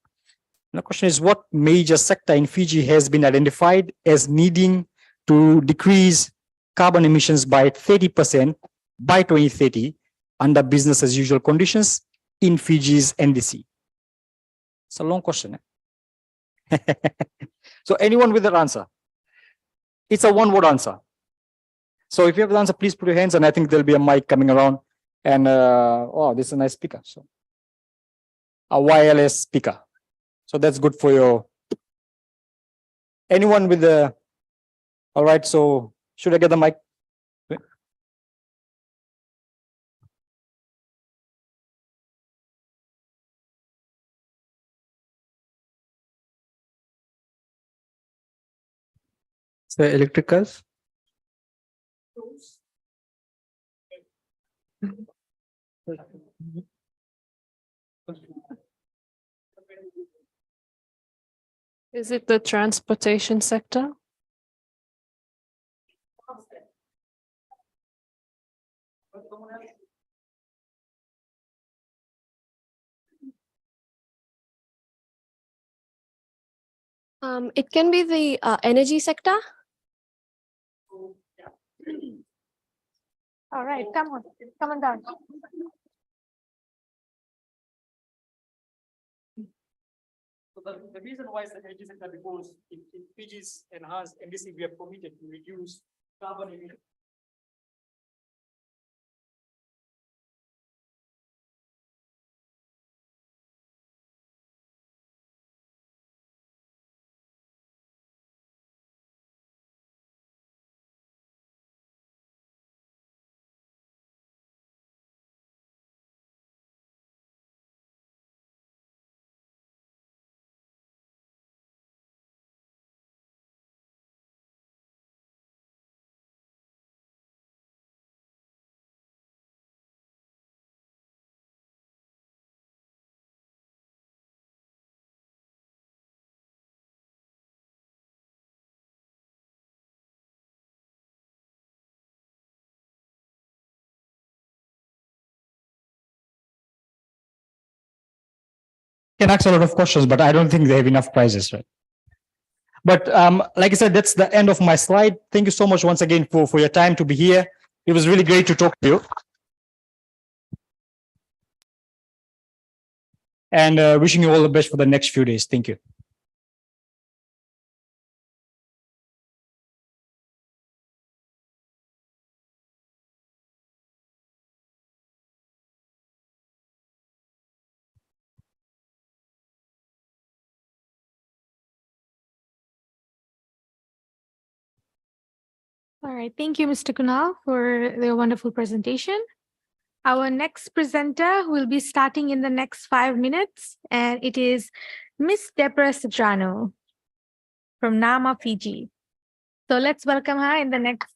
Speaker 3: And the question is, what major sector in Fiji has been identified as needing to decrease carbon emissions by 30% by 2030 under business as usual conditions in Fiji's NDC? It's a long question. So anyone with that answer? It's a one-word answer. So if you have the answer, please put your hands, and I think there'll be a mic coming around. And oh, this is a nice speaker. So a wireless speaker. So that's good for your. Anyone with the. All right. So should I get the mic?
Speaker 4: So electricals.
Speaker 5: Is it the transportation sector?
Speaker 6: It can be the energy sector.
Speaker 1: All right, come on down.
Speaker 3: So the reason why it's the energy sector, because in Fiji's enhanced NDC, we have committed to reduce carbon emissions. Can ask a lot of questions, but I don't think they have enough prizes, right? But like I said, that's the end of my slide. Thank you so much once again for your time to be here. It was really great to talk to you. And wishing you all the best for the next few days. Thank you.
Speaker 1: All right, thank you, Mr. Kunal, for the wonderful presentation. Our next presenter will be starting in the next 5 minutes, and it is Miss Deborah Sadrano from Nama, Fiji. So let's welcome her in the next.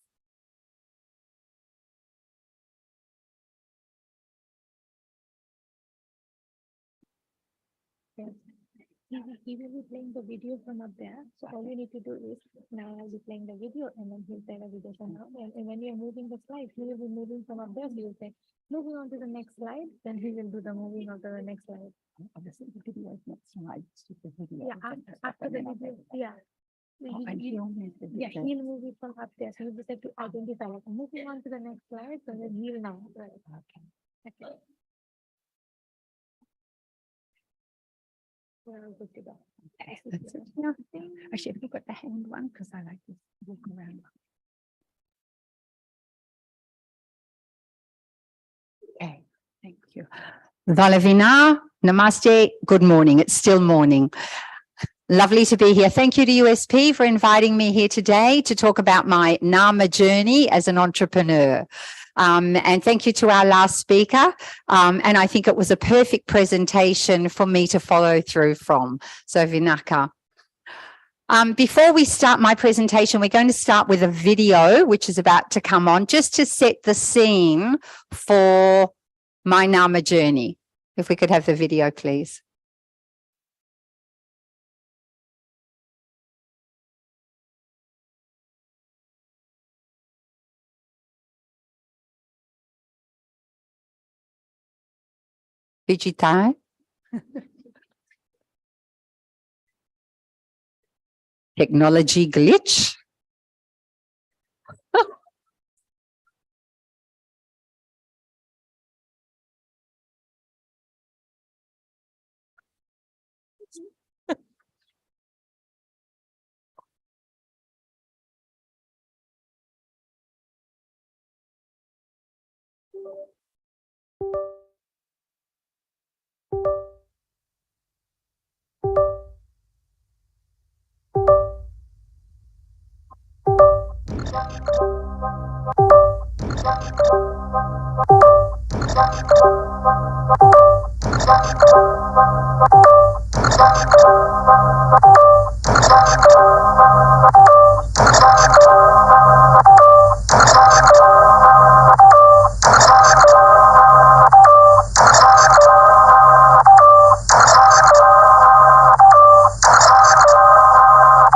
Speaker 1: He will be playing the video from up there. So all you need to do is now I'll be playing the video and then he'll play the video from up there. And when you're moving the slide, he will be moving from up there. So you'll say, moving on to the next slide, then he will do the moving on to the next slide.
Speaker 7: Obviously, the video is next slide, it's just the video.
Speaker 1: Yeah, after the video, yeah.
Speaker 7: Oh, and he'll move the
Speaker 1: Yeah,
Speaker 7: video.
Speaker 1: he'll move it from up there. So you just have to identify, like, moving on to the next slide, so then he'll know. Right.
Speaker 7: Okay.
Speaker 1: Okay. We're all good to go.
Speaker 7: Okay, that's it. Yeah. Actually, have you got the hand one? Because I like to walk around. Okay, thank you. Valavina, namaste, good morning. It's still morning. Lovely to be here. Thank you to USP for inviting me here today to talk about my NAMA journey as an entrepreneur. And thank you to our last speaker. And I think it was a perfect presentation for me to follow through from. So Vinaka. Before we start my presentation, we're going to start with a video, which is about to come on, just to set the scene for my NAMA journey. If we could have the video, please. Digital. Technology glitch.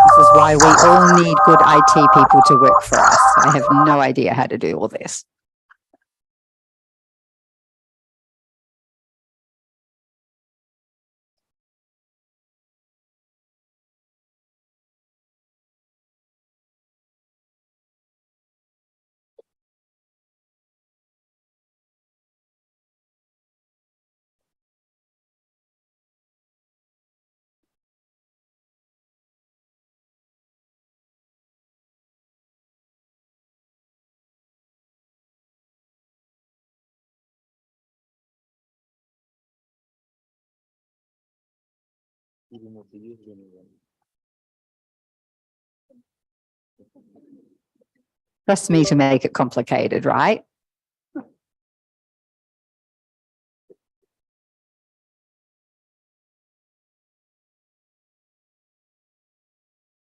Speaker 7: This is why we all need good IT people to work for us. I have no idea how to do all this. Trust me to make it complicated, right?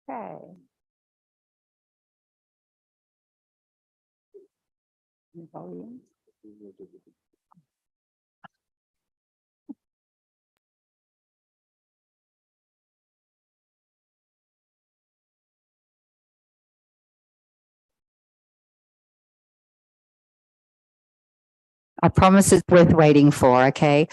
Speaker 7: Okay. Volume. I promise it's worth waiting for, okay?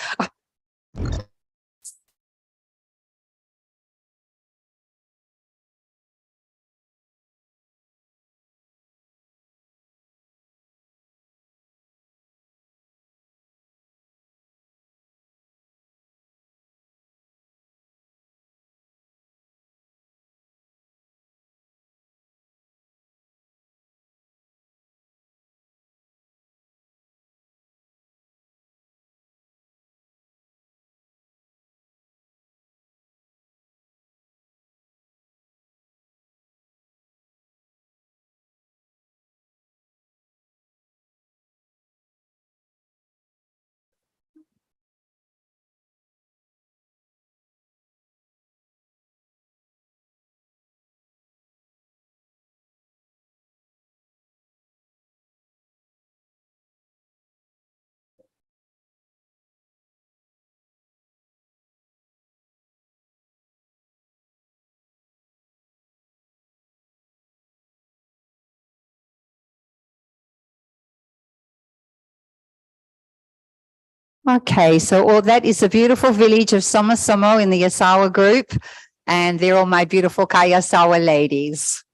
Speaker 7: Okay, so all that is the beautiful village of Somosomo in the Yasawa group, and they're all my beautiful Kayasawa ladies.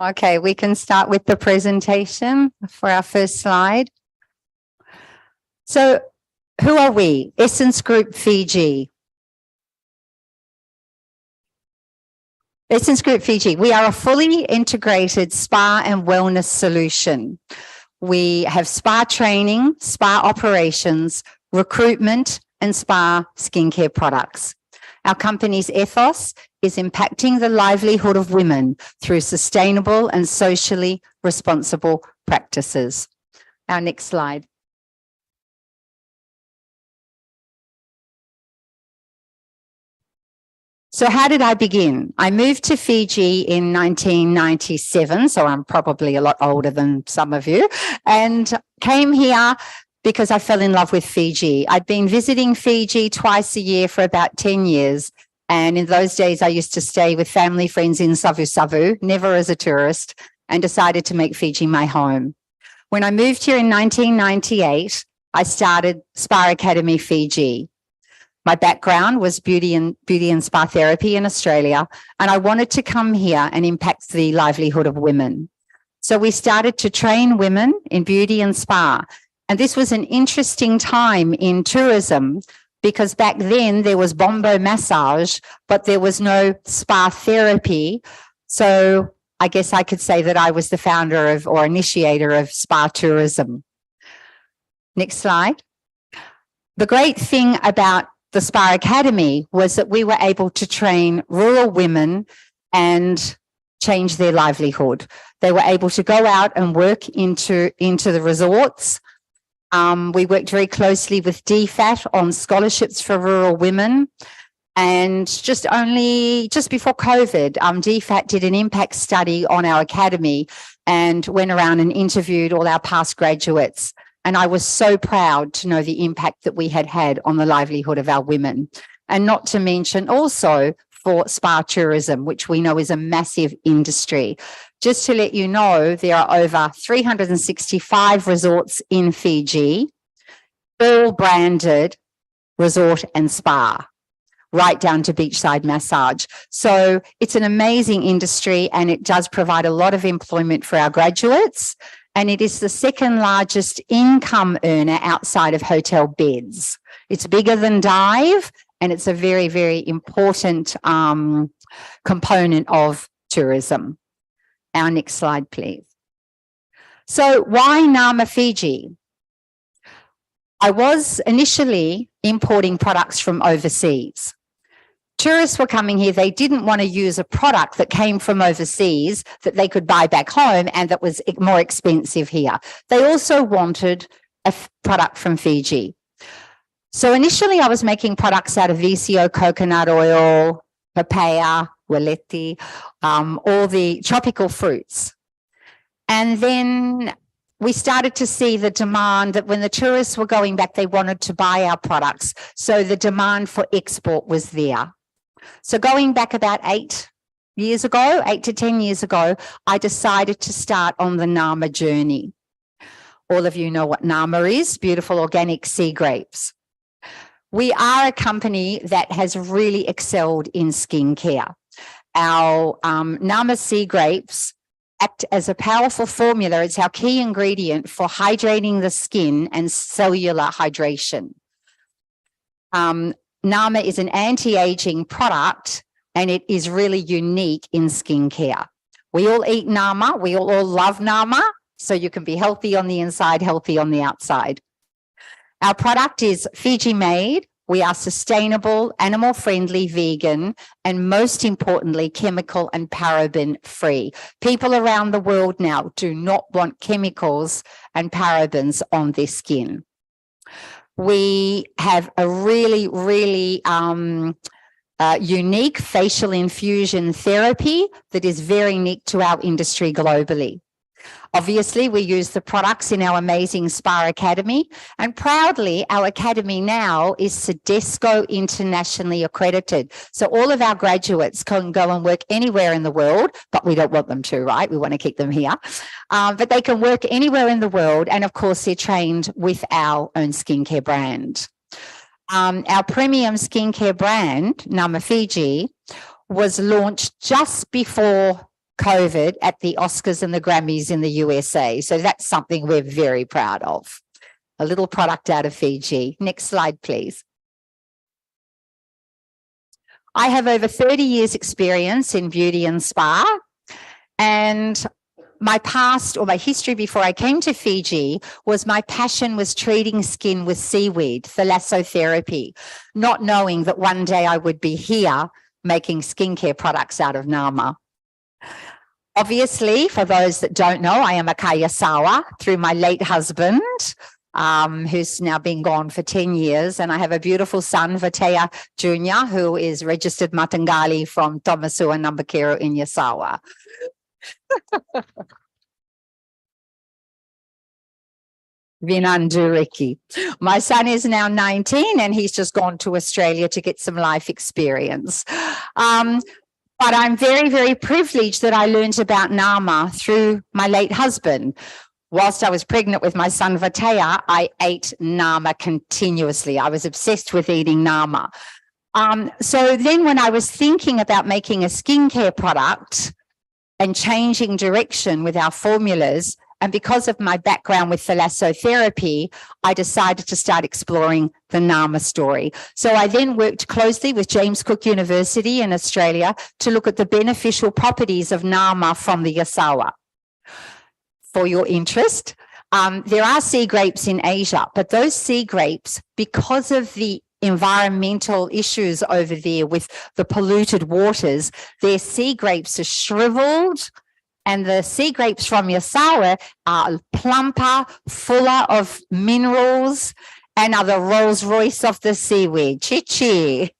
Speaker 7: Okay, we can start with the presentation for our first slide. So who are we? Essence Group Fiji. Essence Group Fiji, we are a fully integrated spa and wellness solution. We have spa training, spa operations, recruitment, and spa skincare products. Our company's ethos is impacting the livelihood of women through sustainable and socially responsible practices. Our next slide. So how did I begin? I moved to Fiji in 1997, so I'm probably a lot older than some of you, and came here because I fell in love with Fiji. I'd been visiting Fiji twice a year for about 10 years. And in those days, I used to stay with family friends in Savu Savu, never as a tourist, and decided to make Fiji my home. When I moved here in 1998, I started Spa Academy Fiji. My background was beauty and spa therapy in Australia, and I wanted to come here and impact the livelihood of women. So we started to train women in beauty and spa. And this was an interesting time in tourism because back then there was bombo massage, but there was no spa therapy. So I guess I could say that I was the founder of or initiator of spa tourism. Next slide. The great thing about the Spa Academy was that we were able to train rural women and change their livelihood. They were able to go out and work into the resorts. We worked very closely with DFAT on scholarships for rural women. And just before COVID, DFAT did an impact study on our academy and went around and interviewed all our past graduates. And I was so proud to know the impact that we had had on the livelihood of our women. And not to mention also for spa tourism, which we know is a massive industry. Just to let you know, there are over 365 resorts in Fiji, all branded resort and spa, right down to beachside massage. So it's an amazing industry and it does provide a lot of employment for our graduates. And it is the second largest income earner outside of hotel beds. It's bigger than dive and it's a very, very important component of tourism. Our next slide, please. So why Nama Fiji? I was initially importing products from overseas. Tourists were coming here, they didn't want to use a product that came from overseas that they could buy back home and that was more expensive here. They also wanted a product from Fiji. So initially I was making products out of VCO coconut oil, papaya, waleti, all the tropical fruits. And then we started to see the demand that when the tourists were going back, they wanted to buy our products. So the demand for export was there. So going back about 8 to 10 years ago, I decided to start on the Nama journey. All of you know what Nama is, beautiful organic sea grapes. We are a company that has really excelled in skincare. Our Nama sea grapes act as a powerful formula. It's our key ingredient for hydrating the skin and cellular hydration. Nama is an anti-aging product and it is really unique in skincare. We all eat Nama, we all love Nama, so you can be healthy on the inside, healthy on the outside. Our product is Fiji made. We are sustainable, animal-friendly, vegan, and most importantly, chemical and paraben free. People around the world now do not want chemicals and parabens on their skin. We have a really, really unique facial infusion therapy that is very unique to our industry globally. Obviously, we use the products in our amazing Spa Academy, and proudly, our academy now is Cedesco internationally accredited. So all of our graduates can go and work anywhere in the world, but we don't want them to, right? We want to keep them here. But they can work anywhere in the world, and of course, they're trained with our own skincare brand. our premium skincare brand, Nama Fiji, was launched just before COVID at the Oscars and the Grammys in the USA. So that's something we're very proud of. A little product out of Fiji. Next slide, please. I have over 30 years experience in beauty and spa, and my past or my history before I came to Fiji was my passion was treating skin with seaweed, thalassotherapy, not knowing that one day I would be here making skincare products out of Nama. Obviously, for those that don't know, I am a Kayasawa through my late husband, who's now been gone for 10 years. And I have a beautiful son, Vatea Jr., who is registered Matangali from Tomasua Nambakero in Yasawa. Vinanduriki. My son is now 19 and he's just gone to Australia to get some life experience. But I'm very, very privileged that I learned about Nama through my late husband. Whilst I was pregnant with my son Vatea, I ate Nama continuously. I was obsessed with eating Nama. So then when I was thinking about making a skincare product and changing direction with our formulas, and because of my background with thalassotherapy, I decided to start exploring the Nama story. So I then worked closely with James Cook University in Australia to look at the beneficial properties of Nama from the Yasawa. For your interest, there are sea grapes in Asia, but those sea grapes, because of the environmental issues over there with the polluted waters, their sea grapes are shriveled, and the sea grapes from Yasawa are plumper, fuller of minerals, and are the Rolls Royce of the seaweed. Chi-chi.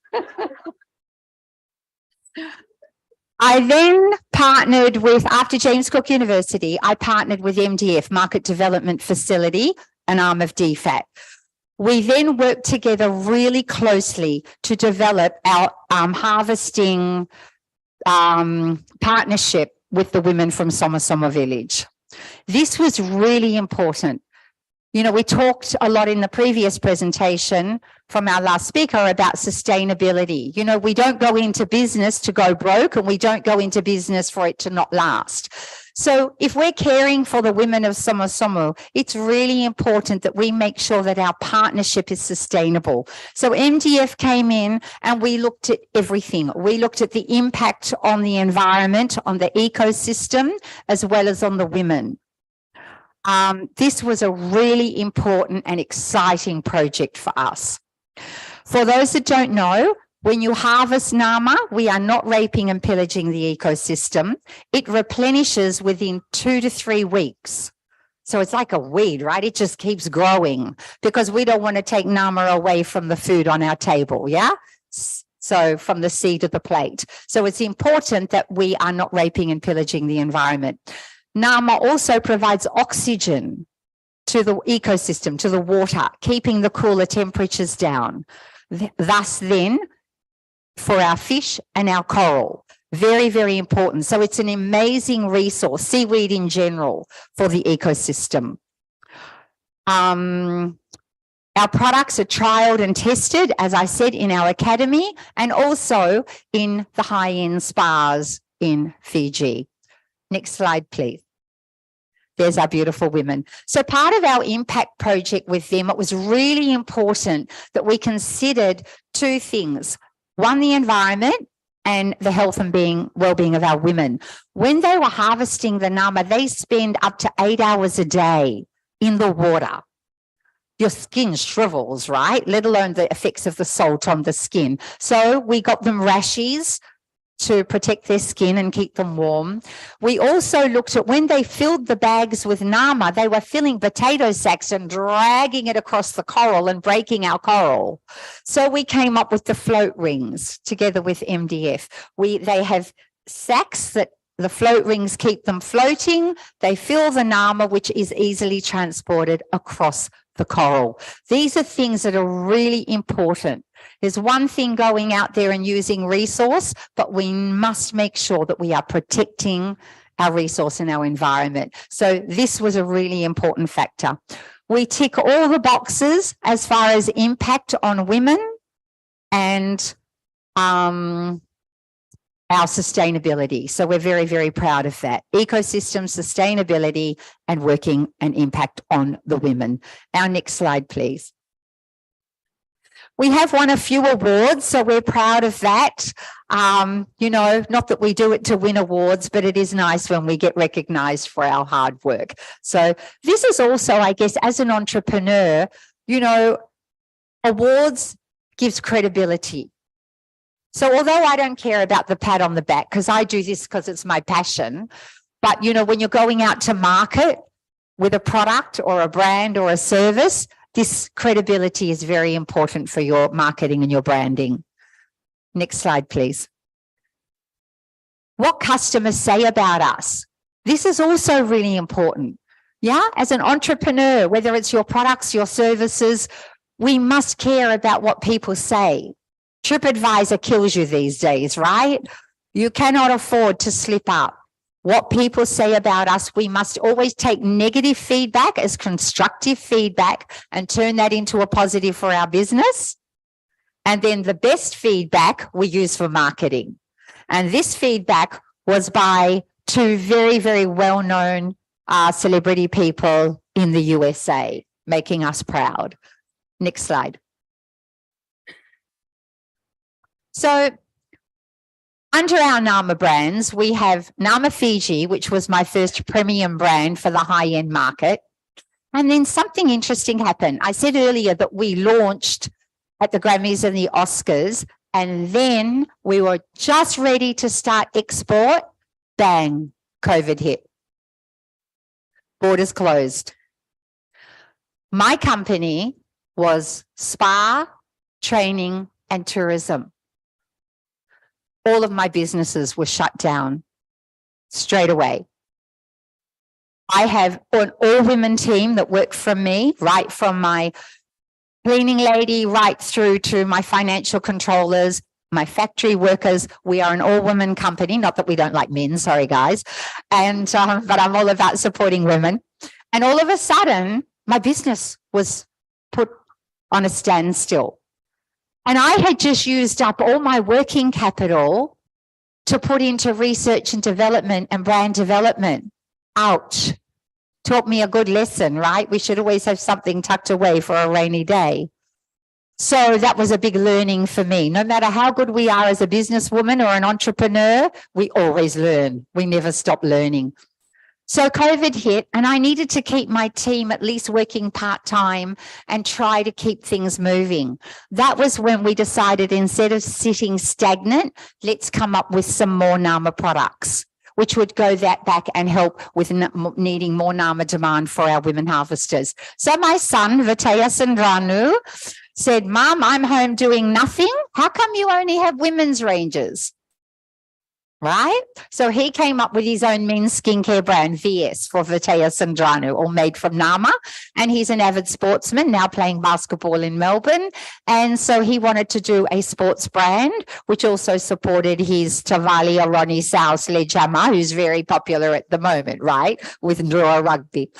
Speaker 7: I then partnered with, after James Cook University, I partnered with MDF, Market Development Facility, an arm of DFAT. We then worked together really closely to develop our harvesting partnership with the women from Somasoma village. This was really important. You know, we talked a lot in the previous presentation from our last speaker about sustainability. You know, we don't go into business to go broke, and we don't go into business for it to not last. So if we're caring for the women of Somosomo, it's really important that we make sure that our partnership is sustainable. So MDF came in and we looked at everything. We looked at the impact on the environment, on the ecosystem, as well as on the women. This was a really important and exciting project for us. For those that don't know, when you harvest Nama, we are not raping and pillaging the ecosystem. It replenishes within 2 to 3 weeks. So it's like a weed, right? It just keeps growing because we don't want to take Nama away from the food on our table, yeah? So from the seed to the plate. So it's important that we are not raping and pillaging the environment. Nama also provides oxygen to the ecosystem, to the water, keeping the cooler temperatures down. Thus then, for our fish and our coral, very, very important. So it's an amazing resource, seaweed in general, for the ecosystem. Our products are trialed and tested, as I said, in our academy and also in the high-end spas in Fiji. Next slide, please. There's our beautiful women. So part of our impact project with them, it was really important that we considered 2 things. One, the environment, and the health and well-being of our women. When they were harvesting the Nama, they spend up to 8 hours a day in the water. Your skin shrivels, right? Let alone the effects of the salt on the skin. So we got them rashes to protect their skin and keep them warm. We also looked at when they filled the bags with Nama, they were filling potato sacks and dragging it across the coral and breaking our coral. So we came up with the float rings together with MDF. They have sacks that the float rings keep them floating. They fill the Nama, which is easily transported across the coral. These are things that are really important. There's one thing going out there and using resource, but we must make sure that we are protecting our resource and our environment. So this was a really important factor. We tick all the boxes as far as impact on women, and our sustainability. So we're very, very proud of that. Ecosystem, sustainability, and working an impact on the women. Our next slide, please. We have won a few awards, so we're proud of that. You know, not that we do it to win awards, but it is nice when we get recognized for our hard work. So this is also, I guess, as an entrepreneur, you know, awards gives credibility. So although I don't care about the pat on the back, because I do this because it's my passion, but, you know, when you're going out to market with a product or a brand or a service, this credibility is very important for your marketing and your branding. Next slide, please. What customers say about us. This is also really important. Yeah, as an entrepreneur, whether it's your products, your services, we must care about what people say. TripAdvisor kills you these days, right? You cannot afford to slip up. What people say about us, we must always take negative feedback as constructive feedback and turn that into a positive for our business. And then the best feedback we use for marketing. And this feedback was by two very, very well-known celebrity people in the USA, making us proud. Next slide. So under our NAMA brands, we have NAMA Fiji, which was my first premium brand for the high-end market. And then something interesting happened. I said earlier that we launched at the Grammys and the Oscars, and then we were just ready to start export. Bang, COVID hit. Borders closed. My company was spa, training, and tourism. All of my businesses were shut down straight away. I have an all-women team that work for me, right from my cleaning lady right through to my financial controllers, my factory workers. We are an all-women company, not that we don't like men, sorry guys, and but I'm all about supporting women. And all of a sudden, my business was put on a standstill. And I had just used up all my working capital to put into research and development and brand development. Ouch. Taught me a good lesson, right? We should always have something tucked away for a rainy day. So that was a big learning for me. No matter how good we are as a businesswoman or an entrepreneur, we always learn. We never stop learning. So COVID hit and I needed to keep my team at least working part-time and try to keep things moving. That was when we decided, instead of sitting stagnant, let's come up with some more NAMA products, which would go that back and help with needing more NAMA demand for our women harvesters. So my son, I.T.S. said, Mom, I'm home doing nothing. How come you only have women's ranges? Right? So he came up with his own men's skincare brand, VS, for I.T.S, all made from NAMA. And he's an avid sportsman, now playing basketball in Melbourne. And so he wanted to do a sports brand, which also supported his Tavali or Ronnie Sau sledgehammer, who's very popular at the moment, right? With Ndura Rugby.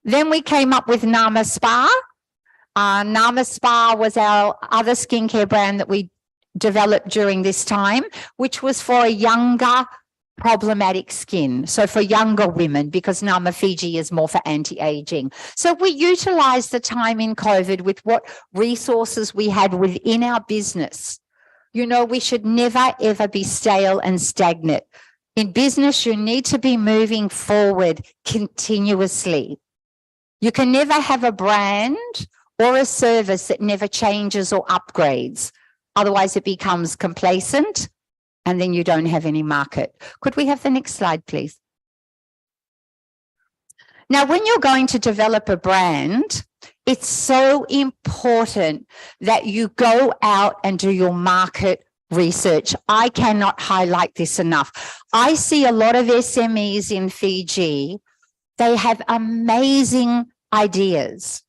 Speaker 7: Then we came up with NAMA Spa. NAMA Spa was our other skincare brand that we developed during this time, which was for a younger problematic skin. So for younger women, because NAMA Fiji is more for anti-aging. So we utilized the time in COVID with what resources we had within our business. You know, we should never, ever be stale and stagnant. In business, you need to be moving forward continuously. You can never have a brand or a service that never changes or upgrades. Otherwise, it becomes complacent and then you don't have any market. Could we have the next slide, please? Now, when you're going to develop a brand, it's so important that you go out and do your market research. I cannot highlight this enough. I see a lot of SMEs in Fiji. They have amazing ideas.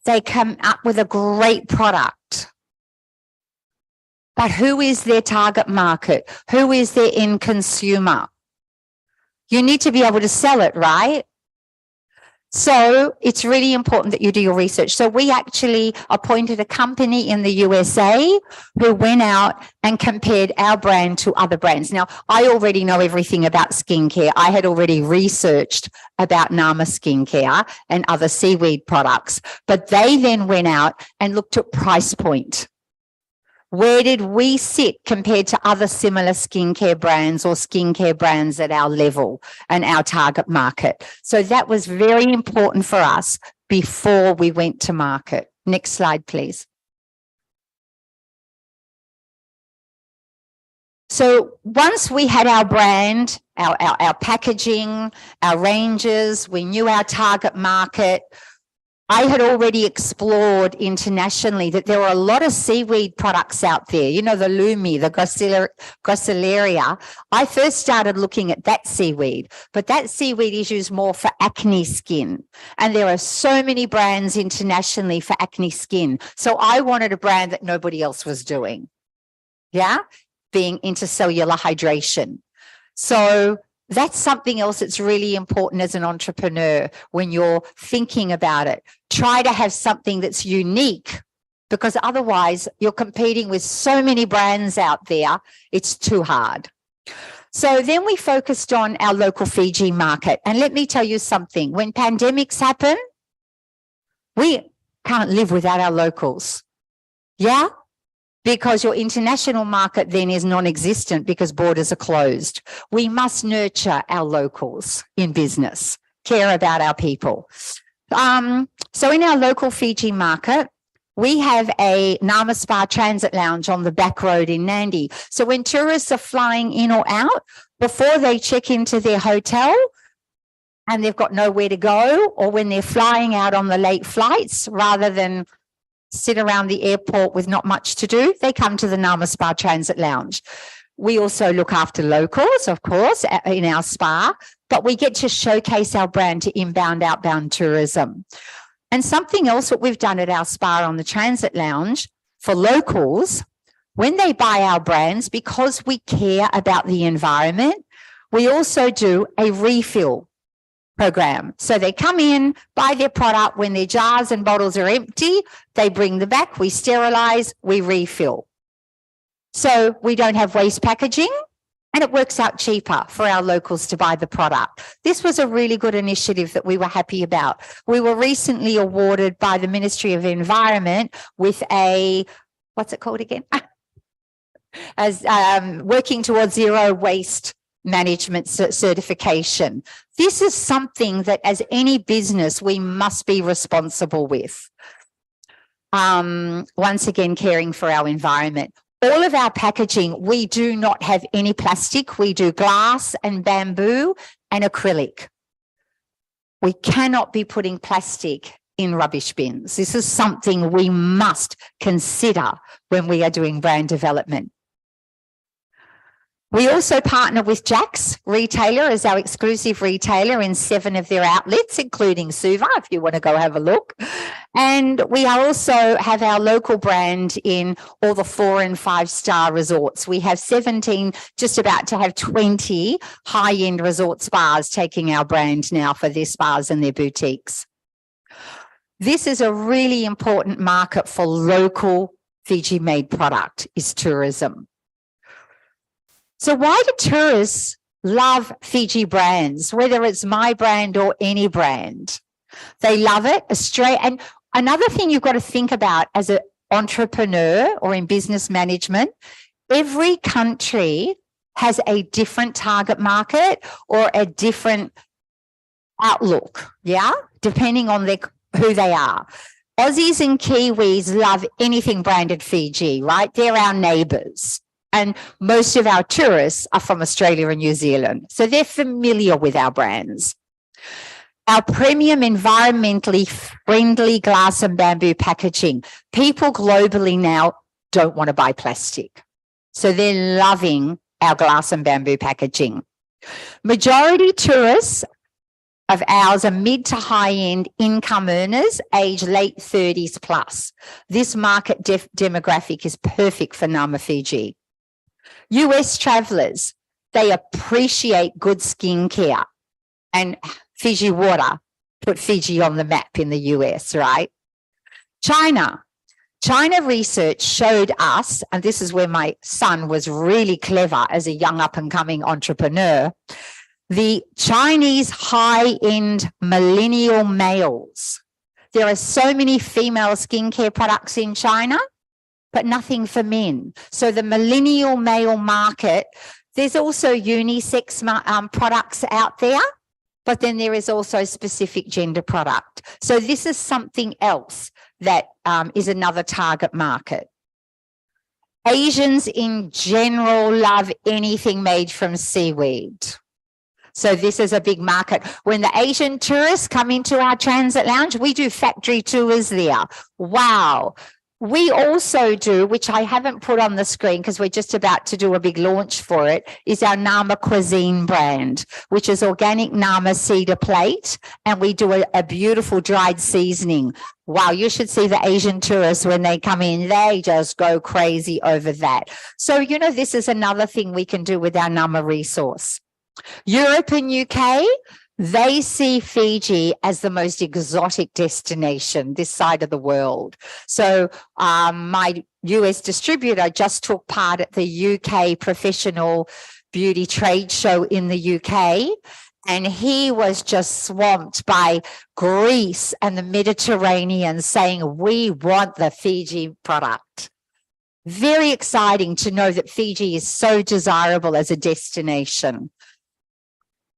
Speaker 7: They come up with a great product. But who is their target market? Who is their end consumer? You need to be able to sell it, right? So it's really important that you do your research. So we actually appointed a company in the USA who went out and compared our brand to other brands. Now, I already know everything about skincare. I had already researched about Nama skincare and other seaweed products, but they then went out and looked at price point. Where did we sit compared to other similar skincare brands or skincare brands at our level and our target market? So that was very important for us before we went to market. Next slide, please. So once we had our brand, our packaging, our ranges, we knew our target market, I had already explored internationally that there were a lot of seaweed products out there. You know, the Lumi, the Gracilaria. I first started looking at that seaweed, but that seaweed is used more for acne skin. And there are so many brands internationally for acne skin. So I wanted a brand that nobody else was doing. Yeah, being intercellular hydration. So that's something else that's really important as an entrepreneur when you're thinking about it. Try to have something that's unique, because otherwise you're competing with so many brands out there. It's too hard. So then we focused on our local Fiji market. And let me tell you something, when pandemics happen, we can't live without our locals. Yeah? Because your international market then is non-existent because borders are closed. We must nurture our locals in business, care about our people. So in our local Fiji market, we have a Nama Spa Transit Lounge on the back road in Nandi. So when tourists are flying in or out, before they check into their hotel and they've got nowhere to go, or when they're flying out on the late flights, rather than sit around the airport with not much to do, they come to the Nama Spa Transit Lounge. We also look after locals, of course, in our spa, but we get to showcase our brand to inbound, outbound tourism. And something else that we've done at our spa on the Transit Lounge for locals, when they buy our brands, because we care about the environment, we also do a refill program. So they come in, buy their product. When their jars and bottles are empty, they bring them back, we sterilize, we refill. So we don't have waste packaging, and it works out cheaper for our locals to buy the product. This was a really good initiative that we were happy about. We were recently awarded by the Ministry of Environment with a, what's it called again? As working towards zero waste management certification. This is something that as any business, we must be responsible with. Once again, caring for our environment. All of our packaging, we do not have any plastic. We do glass and bamboo and acrylic. We cannot be putting plastic in rubbish bins. This is something we must consider when we are doing brand development. We also partner with Jack's Retailer as our exclusive retailer in 7 of their outlets, including Suva, if you want to go have a look. And we also have our local brand in all the 4- and 5-star resorts. We have 17, just about to have 20 high-end resort spas taking our brand now for their spas and their boutiques. This is a really important market for local Fiji-made product, is tourism. So why do tourists love Fiji brands, whether it's my brand or any brand? They love it. Australia. And another thing you've got to think about as an entrepreneur or in business management, every country has a different target market or a different outlook, yeah, depending on who they are. Aussies and Kiwis love anything branded Fiji, right? They're our neighbours. And most of our tourists are from Australia and New Zealand. So they're familiar with our brands. Our premium environmentally friendly glass and bamboo packaging. People globally now don't want to buy plastic. So they're loving our glass and bamboo packaging. Majority tourists of ours are mid to high-end income earners, age late 30s plus. This market demographic is perfect for Nama Fiji. US travellers, they appreciate good skincare and Fiji water. put Fiji on the map in the US, right? China research showed us, and this is where my son was really clever as a young up and coming entrepreneur, the Chinese high-end millennial males. There are so many female skincare products in China, but nothing for men. So the millennial male market, there's also unisex products out there, but then there is also specific gender product. So this is something else that is another target market. Asians in general love anything made from seaweed. So this is a big market. When the Asian tourists come into our transit lounge, we do factory tours there. Wow. We also do, which I haven't put on the screen because we're just about to do a big launch for it, is our Nama Cuisine brand, which is organic Nama cedar plate. And we do a beautiful dried seasoning. Wow, you should see the Asian tourists when they come in, they just go crazy over that. So, you know, this is another thing we can do with our Nama resource. Europe and UK, they see Fiji as the most exotic destination this side of the world. So my US distributor just took part at the UK Professional Beauty Trade Show in the UK, and he was just swamped by Greece and the Mediterranean saying, we want the Fiji product. Very exciting to know that Fiji is so desirable as a destination.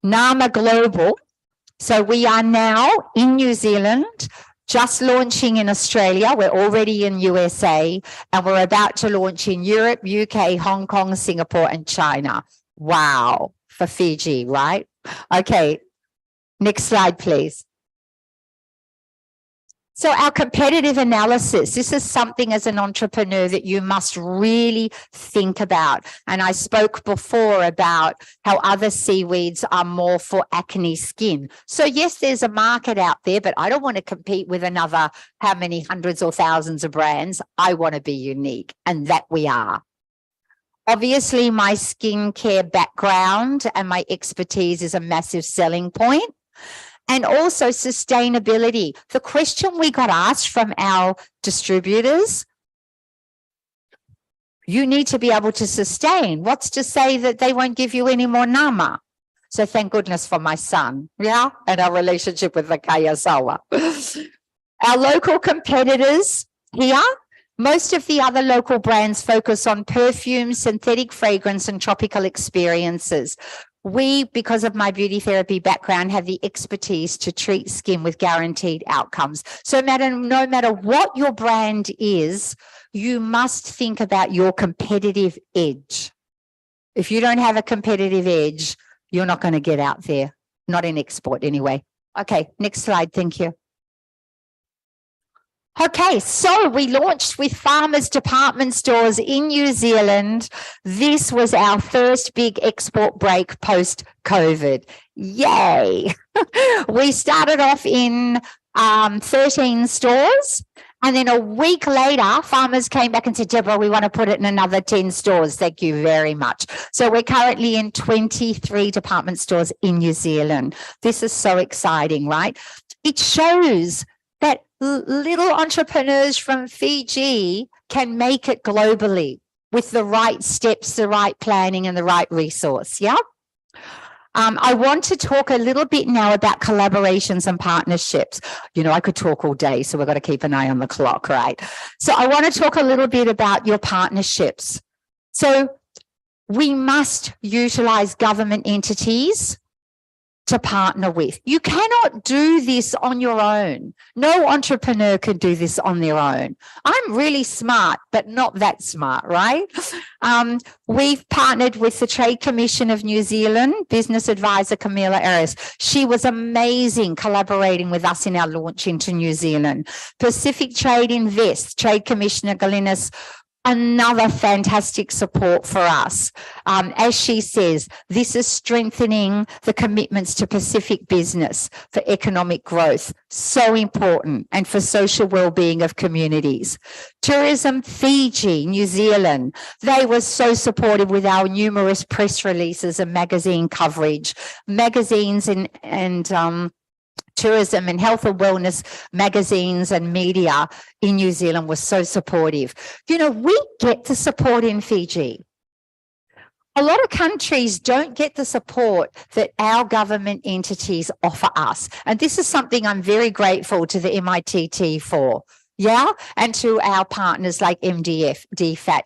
Speaker 7: Nama Global. So we are now in New Zealand, just launching in Australia. We're already in USA, and we're about to launch in Europe, UK, Hong Kong, Singapore, and China. Wow, for Fiji, right? Okay, next slide, please. So our competitive analysis, this is something as an entrepreneur that you must really think about. And I spoke before about how other seaweeds are more for acne skin. So yes, there's a market out there, but I don't want to compete with another how many hundreds or thousands of brands. I want to be unique, and that we are. Obviously, my skincare background and my expertise is a massive selling point. And also sustainability. The question we got asked from our distributors, you need to be able to sustain. What's to say that they won't give you any more Nama? So thank goodness for my son, yeah, and our relationship with the Kayasawa. Our local competitors here, most of the other local brands focus on perfume, synthetic fragrance, and tropical experiences. We, because of my beauty therapy background, have the expertise to treat skin with guaranteed outcomes. So no matter what your brand is, you must think about your competitive edge. If you don't have a competitive edge, you're not going to get out there, not in export anyway. Okay, next slide. Thank you. Okay, so we launched with Farmers Department Stores in New Zealand. This was our first big export break post-COVID. Yay! We started off in 13 stores, and then a week later, farmers came back and said, Deborah, we want to put it in another 10 stores. Thank you very much. So we're currently in 23 department stores in New Zealand. This is so exciting, right? It shows that little entrepreneurs from Fiji can make it globally with the right steps, the right planning, and the right resource. Yeah. I want to talk a little bit now about collaborations and partnerships. You know, I could talk all day, so we've got to keep an eye on the clock, right? So I want to talk a little bit about your partnerships. So we must utilize government entities to partner with. You cannot do this on your own. No entrepreneur can do this on their own. I'm really smart, but not that smart, right? We've partnered with the Trade Commission of New Zealand, business advisor Camila Eris. She was amazing collaborating with us in our launch into New Zealand. Pacific Trade Invest, Trade Commissioner Galinas, another fantastic support for us. As she says, this is strengthening the commitments to Pacific business for economic growth. So important, and for social well-being of communities. Tourism Fiji, New Zealand, they were so supportive with our numerous press releases and magazine coverage. Magazines and tourism and health and wellness magazines and media in New Zealand was so supportive. You know, we get the support in Fiji. A lot of countries don't get the support that our government entities offer us. And this is something I'm very grateful to the MET for. Yeah. And to our partners like MDF, DFAT.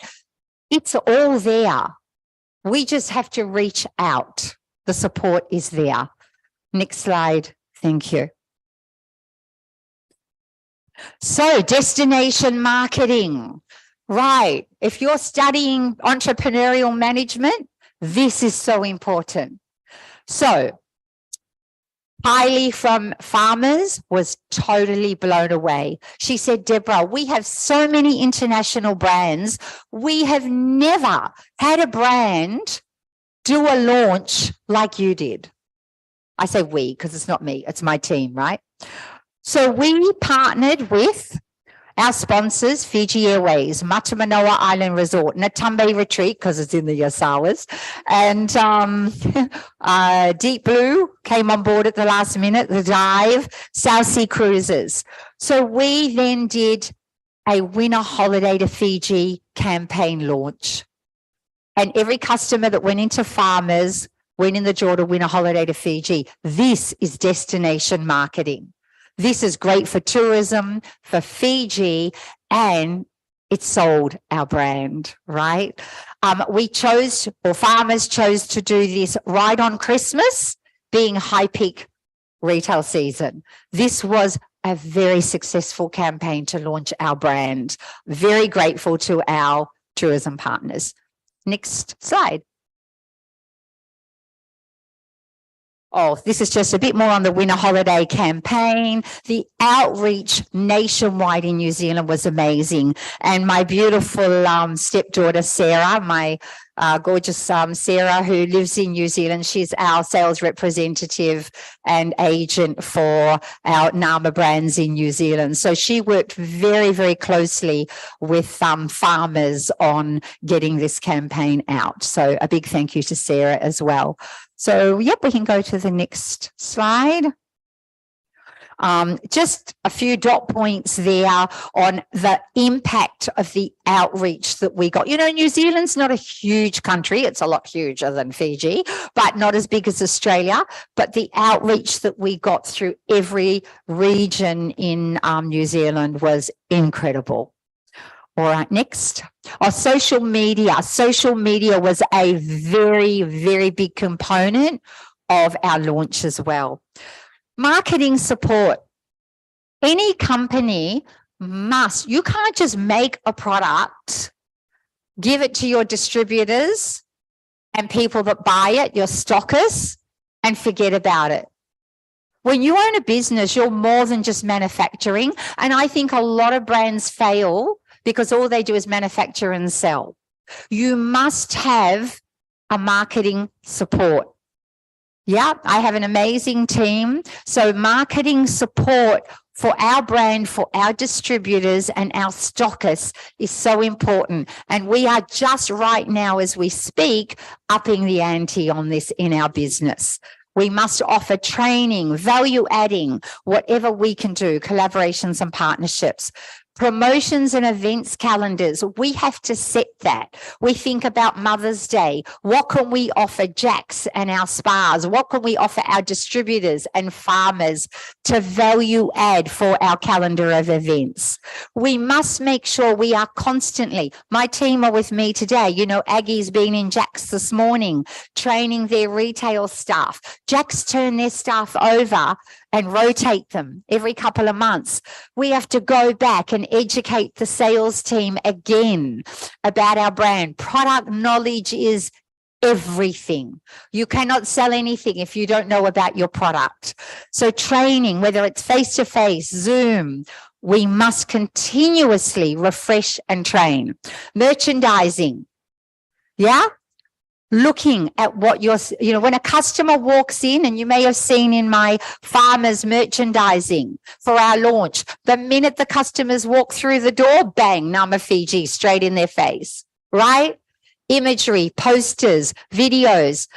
Speaker 7: It's all there. We just have to reach out. The support is there. Next slide. Thank you. So destination marketing. Right. If you're studying entrepreneurial management, this is so important. So Kylie from Farmers was totally blown away. She said, Deborah, we have so many international brands. We have never had a brand do a launch like you did. I say we because it's not me, it's my team, right? So we partnered with our sponsors, Fiji Airways, Matamanoa Island Resort, Natumbe Retreat, because it's in the Yasawas, and Deep Blue came on board at the last minute, The Dive, South Sea Cruises. So we then did a Winter Holiday to Fiji campaign launch. And every customer that went into Farmers went in the door to win a holiday to Fiji. This is destination marketing. This is great for tourism, for Fiji, and it sold our brand, right? Farmers chose to do this right on Christmas, being high peak retail season. This was a very successful campaign to launch our brand. Very grateful to our tourism partners. Next slide. Oh, this is just a bit more on the winter holiday campaign. The outreach nationwide in New Zealand was amazing. And my beautiful stepdaughter, Sarah, my gorgeous Sarah, who lives in New Zealand, she's our sales representative and agent for our NAMA brands in New Zealand. So she worked very, very closely with farmers on getting this campaign out. So a big thank you to Sarah as well. So, yep, we can go to the next slide. Just a few dot points there on the impact of the outreach that we got. You know, New Zealand's not a huge country. It's a lot huger than Fiji, but not as big as Australia. But the outreach that we got through every region in New Zealand was incredible. All right, next. Social media. Social media was a very, very big component of our launch as well. Marketing support. Any company must, you can't just make a product, give it to your distributors and people that buy it, your stockers, and forget about it. When you own a business, you're more than just manufacturing. And I think a lot of brands fail because all they do is manufacture and sell. You must have a marketing support. Yeah, I have an amazing team. So marketing support for our brand, for our distributors and our stockers is so important. And we are just right now as we speak, upping the ante on this in our business. We must offer training, value adding, whatever we can do, collaborations and partnerships. Promotions and events calendars, we have to set that. We think about Mother's Day. What can we offer Jacks and our spas? What can we offer our distributors and farmers to value add for our calendar of events? We must make sure we are constantly, my team are with me today. You know, Aggie's been in Jacks this morning, training their retail staff. Jacks turn their staff over and rotate them every couple of months. We have to go back and educate the sales team again about our brand. Product knowledge is everything. You cannot sell anything if you don't know about your product. So training, whether it's face-to-face, Zoom, we must continuously refresh and train. Merchandising. Yeah. Looking at what you're, you know, when a customer walks in, and you may have seen in my farmers merchandising for our launch, the minute the customers walk through the door, bang, Nama Fiji straight in their face, right? Imagery, posters, videos,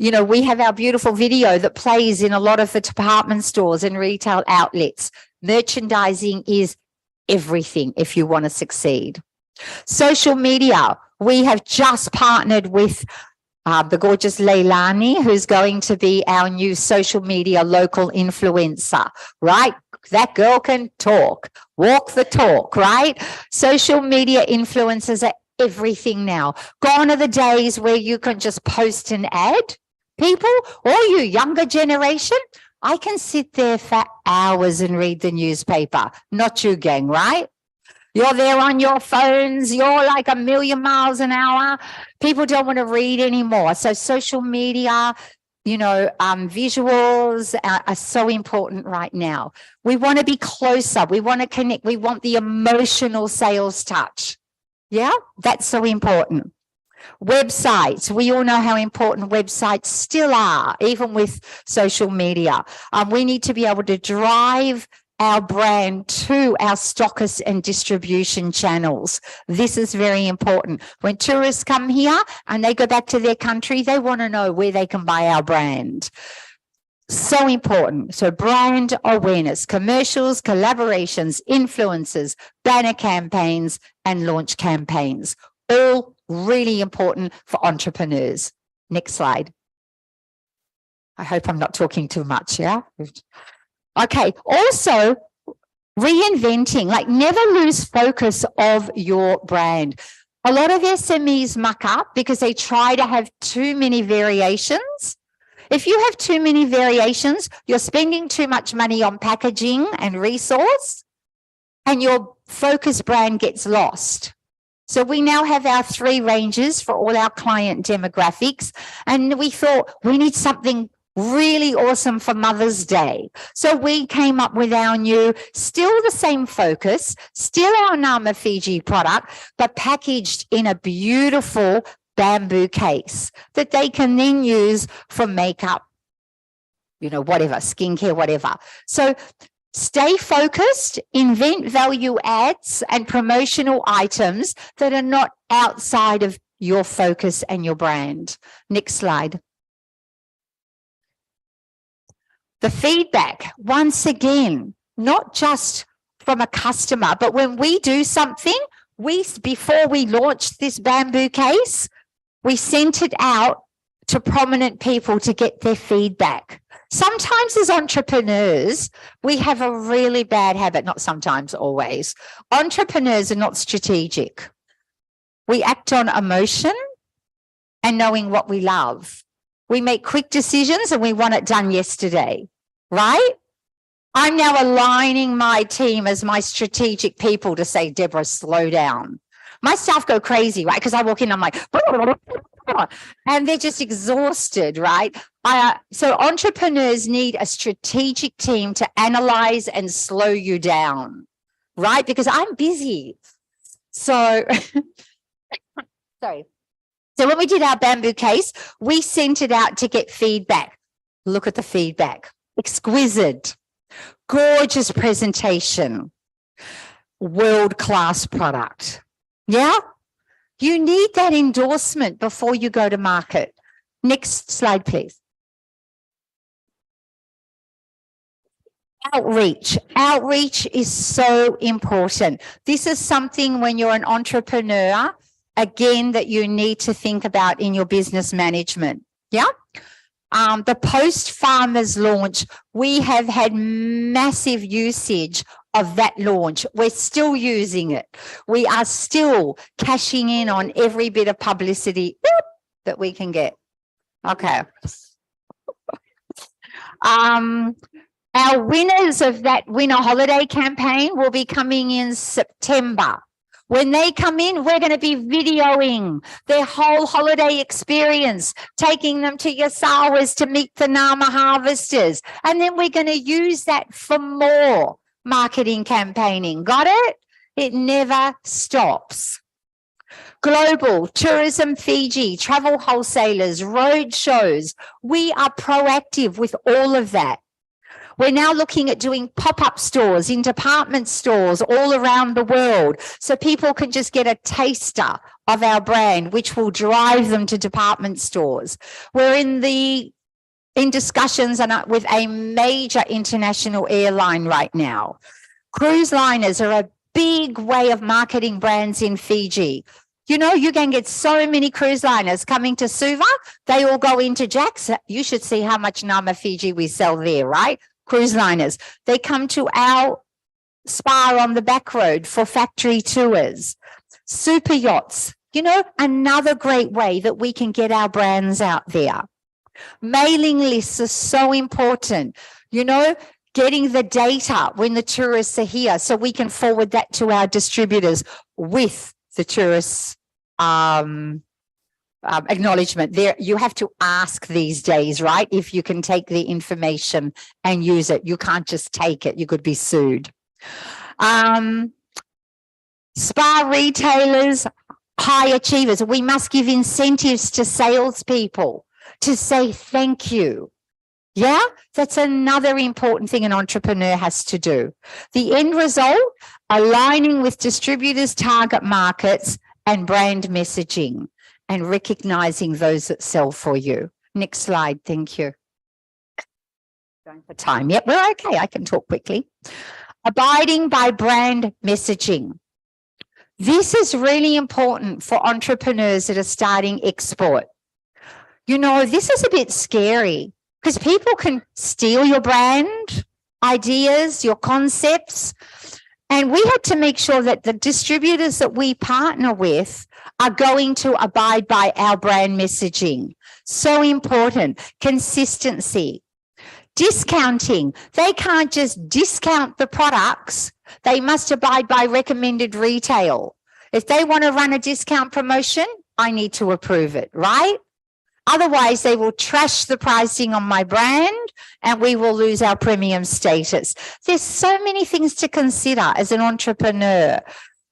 Speaker 7: You know, we have our beautiful video that plays in a lot of the department stores and retail outlets. Merchandising is everything if you want to succeed. Social media, we have just partnered with the gorgeous Leilani, who's going to be our new social media local influencer, right? That girl can talk, walk the talk, right? Social media influencers are everything now. Gone are the days where you can just post an ad. People, or you younger generation, I can sit there for hours and read the newspaper. Not you, gang, right? You're there on your phones. You're like a million miles an hour. People don't want to read anymore. So social media, you know, visuals are so important right now. We want to be closer. We want to connect. We want the emotional sales touch. Yeah, that's so important. Websites. We all know how important websites still are, even with social media. We need to be able to drive our brand to our stockists and distribution channels. This is very important. When tourists come here and they go back to their country, they want to know where they can buy our brand. So important. So brand awareness, commercials, collaborations, influencers, banner campaigns, and launch campaigns. All really important for entrepreneurs. Next slide. I hope I'm not talking too much, yeah? Okay, also reinventing, like never lose focus of your brand. A lot of SMEs muck up because they try to have too many variations. If you have too many variations, you're spending too much money on packaging and resource, and your focus brand gets lost. So we now have our 3 ranges for all our client demographics, and we thought we need something really awesome for Mother's Day. So we came up with our new, still the same focus, still our Nama Fiji product, but packaged in a beautiful bamboo case that they can then use for makeup, you know, whatever, skincare, whatever. So stay focused, invent value adds and promotional items that are not outside of your focus and your brand. Next slide. The feedback, once again, not just from a customer, but when we do something, before we launched this bamboo case, we sent it out to prominent people to get their feedback. Sometimes as entrepreneurs, we have a really bad habit, not sometimes, always. Entrepreneurs are not strategic. We act on emotion and knowing what we love. We make quick decisions and we want it done yesterday, right? I'm now aligning my team as my strategic people to say, Deborah, slow down. My staff go crazy, right? Because I walk in, I'm like, and they're just exhausted, right? So entrepreneurs need a strategic team to analyze and slow you down, right? Because I'm busy. So, sorry. So when we did our bamboo case, we sent it out to get feedback. Look at the feedback. Exquisite, gorgeous presentation, world-class product. Yeah? You need that endorsement before you go to market. Next slide, please. Outreach. Outreach is so important. This is something when you're an entrepreneur, again, that you need to think about in your business management. Yeah? The post-farmers launch, we have had massive usage of that launch. We're still using it. We are still cashing in on every bit of publicity that we can get. Okay. Our winners of that winter holiday campaign will be coming in September. When they come in, we're going to be videoing their whole holiday experience, taking them to Yasawas to meet the Nama harvesters. And then we're going to use that for more marketing campaigning. Got it? It never stops. Global, Tourism Fiji, travel wholesalers, road shows. We are proactive with all of that. We're now looking at doing pop-up stores in department stores all around the world, so people can just get a taster of our brand, which will drive them to department stores. We're in discussions with a major international airline right now. Cruise liners are a big way of marketing brands in Fiji. You know, you can get so many cruise liners coming to Suva. They all go into Jack's. You should see how much Nama Fiji we sell there, right? Cruise liners. They come to our spa on the back road for factory tours. Super yachts, you know, another great way that we can get our brands out there. Mailing lists are so important, you know, getting the data when the tourists are here so we can forward that to our distributors with the tourists acknowledgement. There, you have to ask these days, right? If you can take the information and use it, you can't just take it. You could be sued. Spa retailers, high achievers. We must give incentives to salespeople to say thank you. Yeah, that's another important thing an entrepreneur has to do. The end result, aligning with distributors' target markets and brand messaging and recognizing those that sell for you. Next slide, thank you. Going for time. Yep, we're okay. I can talk quickly. Abiding by brand messaging. This is really important for entrepreneurs that are starting export. You know, this is a bit scary because people can steal your brand ideas, your concepts. And we had to make sure that the distributors that we partner with are going to abide by our brand messaging. So important. Consistency. Discounting. They can't just discount the products. They must abide by recommended retail. If they want to run a discount promotion, I need to approve it, right? Otherwise, they will trash the pricing on my brand and we will lose our premium status. There's so many things to consider as an entrepreneur.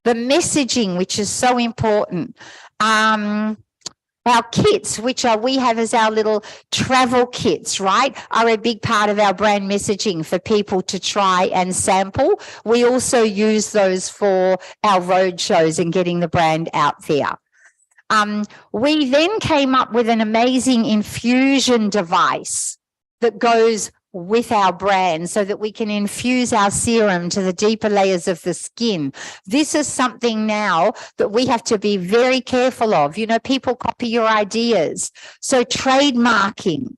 Speaker 7: The messaging, which is so important. Our kits, which we have as our little travel kits, right, are a big part of our brand messaging for people to try and sample. We also use those for our road shows and getting the brand out there. We then came up with an amazing infusion device that goes with our brand so that we can infuse our serum to the deeper layers of the skin. This is something now that we have to be very careful of. You know, people copy your ideas. So trademarking,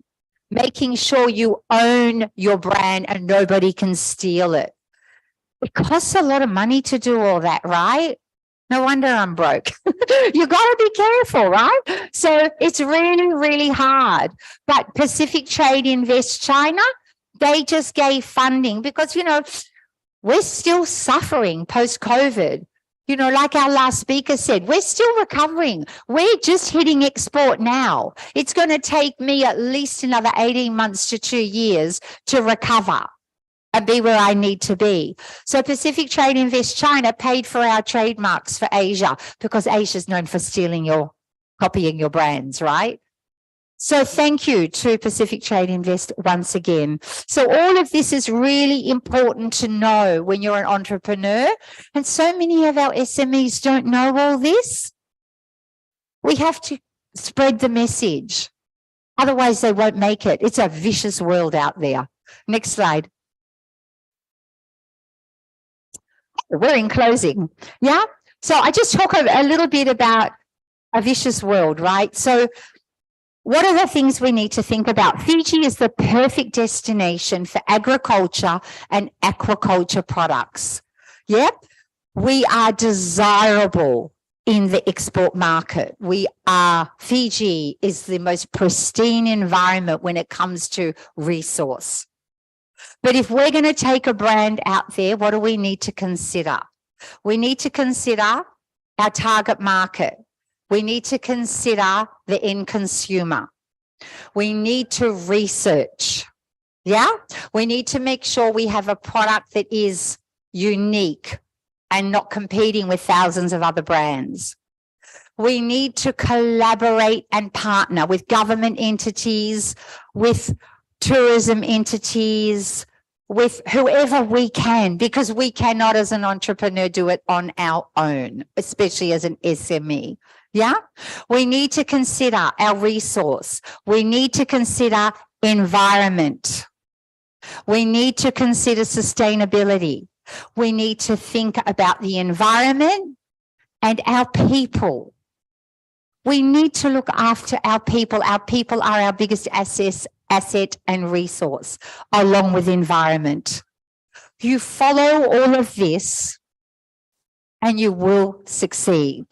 Speaker 7: making sure you own your brand and nobody can steal it. It costs a lot of money to do all that, right? No wonder I'm broke. You got to be careful, right? So it's really, really hard. But Pacific Trade Invest China, they just gave funding because, you know, we're still suffering post-COVID. You know, like our last speaker said, we're still recovering. We're just hitting export now. It's going to take me at least another 18 months to 2 years to recover and be where I need to be. So Pacific Trade Invest China paid for our trademarks for Asia because Asia is known for copying your brands, right? So thank you to Pacific Trade Invest once again. So all of this is really important to know when you're an entrepreneur. And so many of our SMEs don't know all this. We have to spread the message. Otherwise, they won't make it. It's a vicious world out there. Next slide. We're in closing. Yeah. So I just talk a little bit about a vicious world, right? So what are the things we need to think about? Fiji is the perfect destination for agriculture and aquaculture products. Yep. We are desirable in the export market. Fiji is the most pristine environment when it comes to resource. But if we're going to take a brand out there, what do we need to consider? We need to consider our target market. We need to consider the end consumer. We need to research. Yeah, we need to make sure we have a product that is unique and not competing with thousands of other brands. We need to collaborate and partner with government entities, with tourism entities, with whoever we can, because we cannot as an entrepreneur do it on our own, especially as an SME. Yeah, we need to consider our resource. We need to consider environment. We need to consider sustainability. We need to think about the environment and our people. We need to look after our people. Our people are our biggest asset and resource, along with environment. You follow all of this and you will succeed.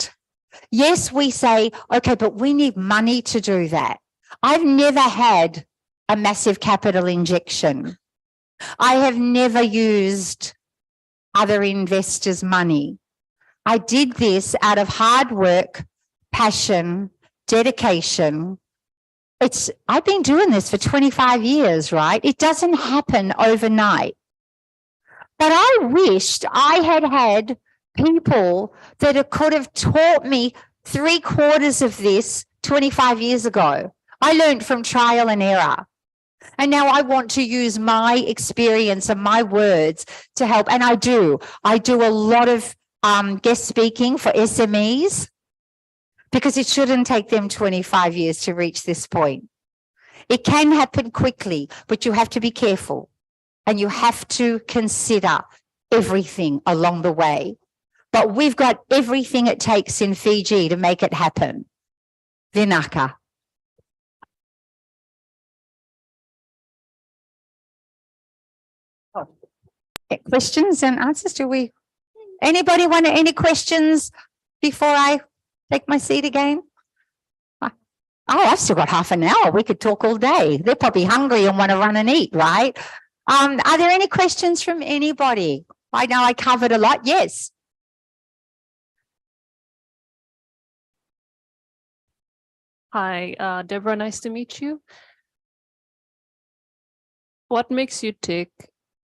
Speaker 7: Yes, we say, okay, but we need money to do that. I've never had a massive capital injection. I have never used other investors' money. I did this out of hard work, passion, dedication. I've been doing this for 25 years, right? It doesn't happen overnight. But I wished I had people that could have taught me 3/4 of this 25 years ago. I learned from trial and error. And now I want to use my experience and my words to help. And I do. I do a lot of guest speaking for SMEs, because it shouldn't take them 25 years to reach this point. It can happen quickly, but you have to be careful and you have to consider everything along the way. But we've got everything it takes in Fiji to make it happen. Vinaka. Questions and answers? Anybody want any questions before I take my seat again? Oh, I've still got half an hour. We could talk all day. They're probably hungry and want to run and eat, right? Are there any questions from anybody? I know I covered a lot. Yes.
Speaker 5: Hi, Deborah, nice to meet you. What makes you tick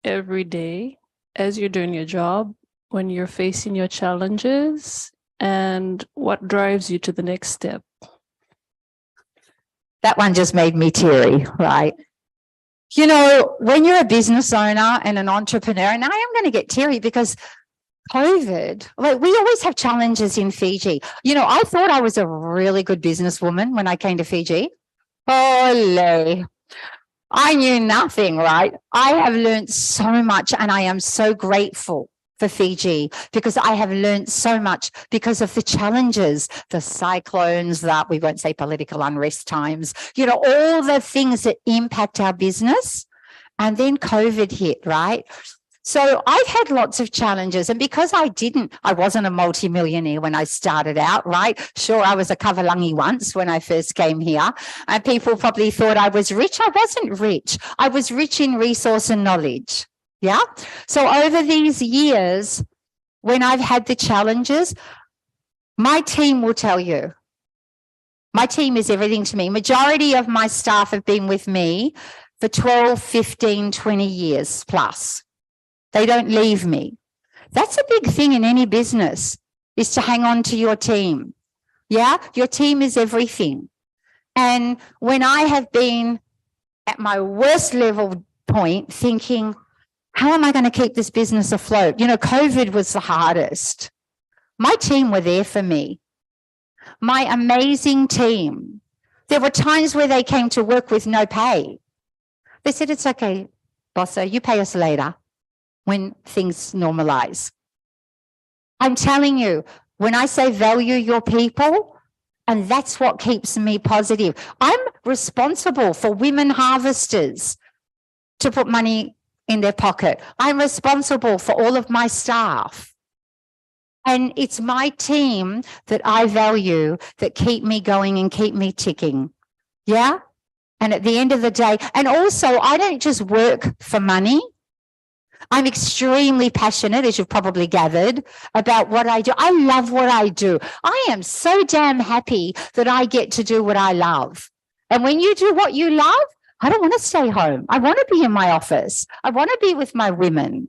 Speaker 5: every day as you're doing your job, when you're facing your challenges, and what drives you to the next step?
Speaker 7: That one just made me teary, right? You know, when you're a business owner and an entrepreneur, and I am going to get teary because COVID, like, we always have challenges in Fiji. You know, I thought I was a really good businesswoman when I came to Fiji. Holy, I knew nothing, right? I have learned so much and I am so grateful for Fiji, because I have learned so much because of the challenges, the cyclones, that we won't say political unrest times, you know, all the things that impact our business. And then COVID hit, right? So I've had lots of challenges, and because I wasn't a multimillionaire when I started out, right? Sure, I was a kavalangi once when I first came here, and people probably thought I was rich. I wasn't rich. I was rich in resource and knowledge. Yeah. So over these years, when I've had the challenges, my team will tell you, my team is everything to me. Majority of my staff have been with me for 12, 15, 20 years plus. They don't leave me. That's a big thing in any business, is to hang on to your team. Yeah. Your team is everything. And when I have been at my worst level point thinking, how am I going to keep this business afloat? You know, COVID was the hardest. My team were there for me. My amazing team. There were times where they came to work with no pay. They said, it's okay, bossa, you pay us later when things normalize. I'm telling you, when I say value your people, and that's what keeps me positive. I'm responsible for women harvesters to put money in their pocket. I'm responsible for all of my staff. And it's my team that I value that keep me going and keep me ticking. Yeah. And at the end of the day, and also I don't just work for money. I'm extremely passionate, as you've probably gathered, about what I do. I love what I do. I am so damn happy that I get to do what I love. And when you do what you love, I don't want to stay home. I want to be in my office. I want to be with my women.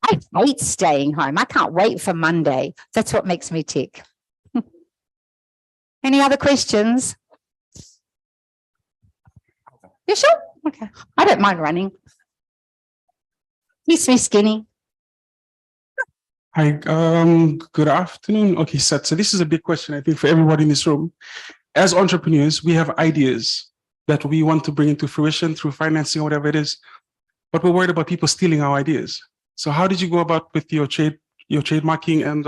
Speaker 7: I hate staying home. I can't wait for Monday. That's what makes me tick. Any other questions? You sure? Okay. I don't mind running. Kiss me, skinny.
Speaker 8: Hi, good afternoon. Okay, Seth. So this is a big question, I think, for everybody in this room. As entrepreneurs, we have ideas that we want to bring into fruition through financing or whatever it is, but we're worried about people stealing our ideas. So how did you go about with your trademarking and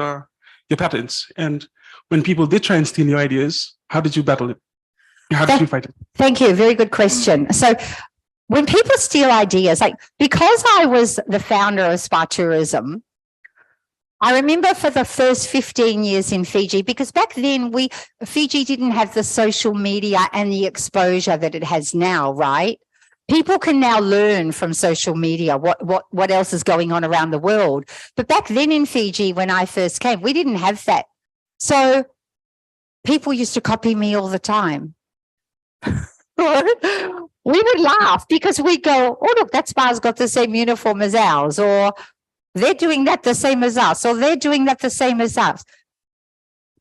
Speaker 8: your patents? And when people did try and steal your ideas, how did you battle it? How did you fight it?
Speaker 7: Thank you. Very good question. So when people steal ideas, like because I was the founder of Spa Tourism, I remember for the first 15 years in Fiji, because back then Fiji didn't have the social media and the exposure that it has now, right? People can now learn from social media what else is going on around the world. But back then in Fiji, when I first came, we didn't have that. So people used to copy me all the time. We would laugh because we'd go, oh, look, that spa's got the same uniform as ours, or they're doing that the same as us, or they're doing that the same as us.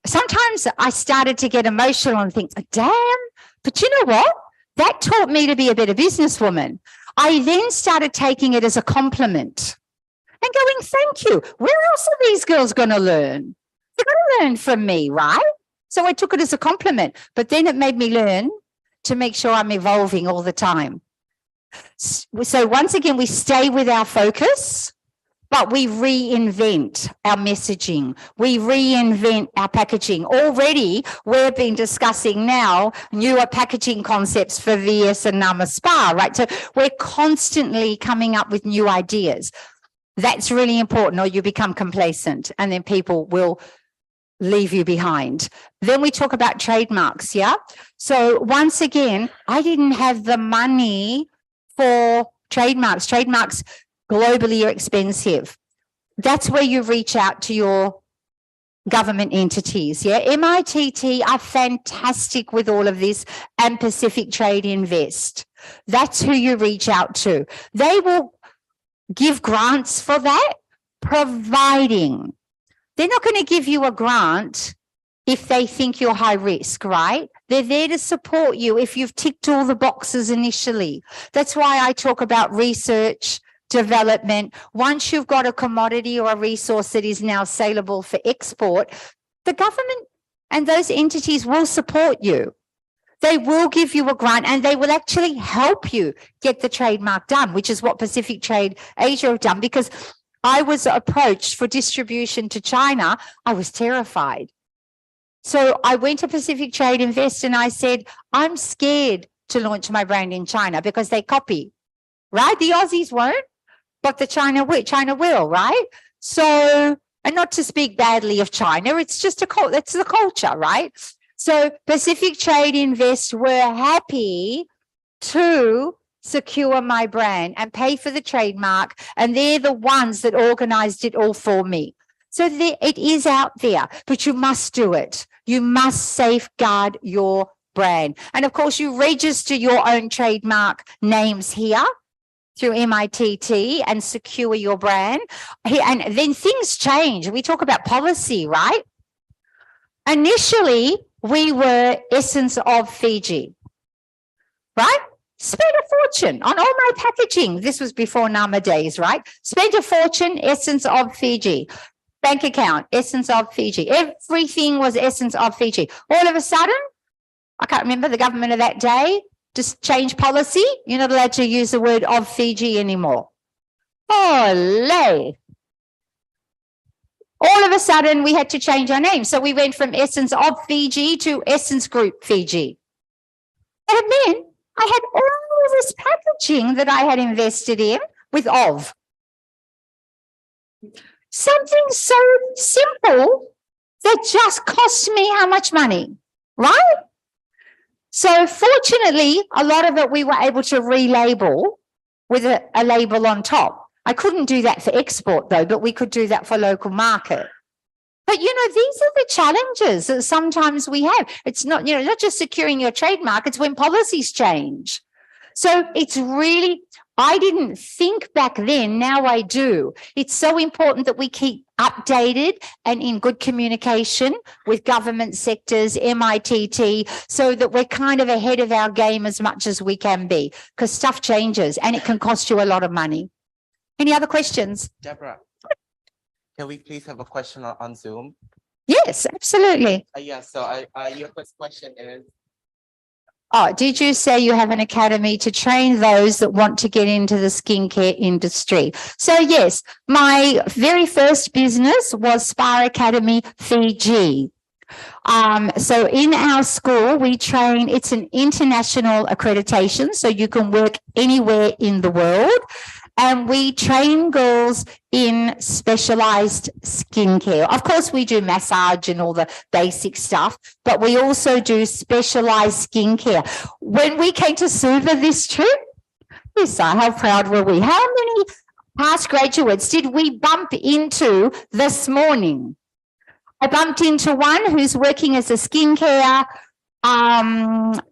Speaker 7: Sometimes I started to get emotional and think, damn, but you know what? That taught me to be a better businesswoman. I then started taking it as a compliment and going, thank you. Where else are these girls going to learn? They're going to learn from me, right? So I took it as a compliment, but then it made me learn to make sure I'm evolving all the time. So once again, we stay with our focus, but we reinvent our messaging. We reinvent our packaging. Already, we've been discussing now newer packaging concepts for VS and Nama Spa, right? So we're constantly coming up with new ideas. That's really important, or you become complacent and then people will leave you behind. Then we talk about trademarks, yeah? So once again, I didn't have the money for trademarks. Trademarks globally are expensive. That's where you reach out to your government entities. Yeah, MET-USP are fantastic with all of this, and Pacific Trade Invest. That's who you reach out to. They will give grants for that, providing they're not going to give you a grant if they think you're high risk, right? They're there to support you if you've ticked all the boxes initially. That's why I talk about research, development. Once you've got a commodity or a resource that is now saleable for export, the government and those entities will support you. They will give you a grant and they will actually help you get the trademark done, which is what Pacific Trade Asia have done. Because I was approached for distribution to China, I was terrified. So I went to Pacific Trade Invest and I said, I'm scared to launch my brand in China because they copy, right? The Aussies won't, but the China will, right? So, and not to speak badly of China, it's just it's the culture, right? So Pacific Trade Invest were happy to secure my brand and pay for the trademark, and they're the ones that organized it all for me. So it is out there, but you must do it. You must safeguard your brand. And of course, you register your own trademark names here through MET-USP and secure your brand. And then things change. We talk about policy, right? Initially, we were Essence of Fiji, right? Spent a fortune on all my packaging. This was before Nama days, right? Spent a fortune, Essence of Fiji. Bank account, Essence of Fiji. Everything was Essence of Fiji. All of a sudden, I can't remember the government of that day, just changed policy. You're not allowed to use the word of Fiji anymore. Olé. All of a sudden, we had to change our name. So we went from Essence of Fiji to Essence Group Fiji. And then I had all this packaging that I had invested in with of. Something so simple that just cost me how much money, right? So fortunately, a lot of it we were able to relabel with a label on top. I couldn't do that for export though, but we could do that for local market. But, you know, these are the challenges that sometimes we have. It's not, you know, not just securing your trademark, it's when policies change. So it's really, I didn't think back then, now I do. It's so important that we keep updated and in good communication with government sectors, MET-USP, so that we're kind of ahead of our game as much as we can be, because stuff changes and it can cost you a lot of money. Any other questions?
Speaker 9: Deborah, can we please have a question on Zoom?
Speaker 7: Yes, absolutely.
Speaker 9: Yeah, so your first question is,
Speaker 7: Oh, did you say you have an academy to train those that want to get into the skincare industry? So yes, my very first business was Spa Academy Fiji. So in our school, we train, it's an international accreditation, so you can work anywhere in the world. And we train girls in specialized skincare. Of course, we do massage and all the basic stuff, but we also do specialized skincare. When we came to Suva this trip, we saw how proud were we? How many past graduates did we bump into this morning? I bumped into one who's working as a skincare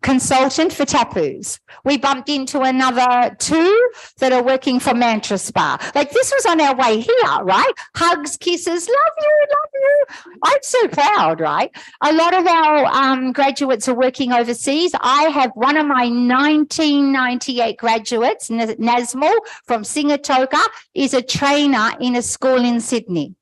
Speaker 7: consultant for Tapoos. We bumped into another two that are working for Mantra Spa. Like this was on our way here, right? Hugs, kisses, love you, love you. I'm so proud, right? A lot of our graduates are working overseas. I have one of my 1998 graduates, Nazmal from Singatoka, is a trainer in a school in Sydney.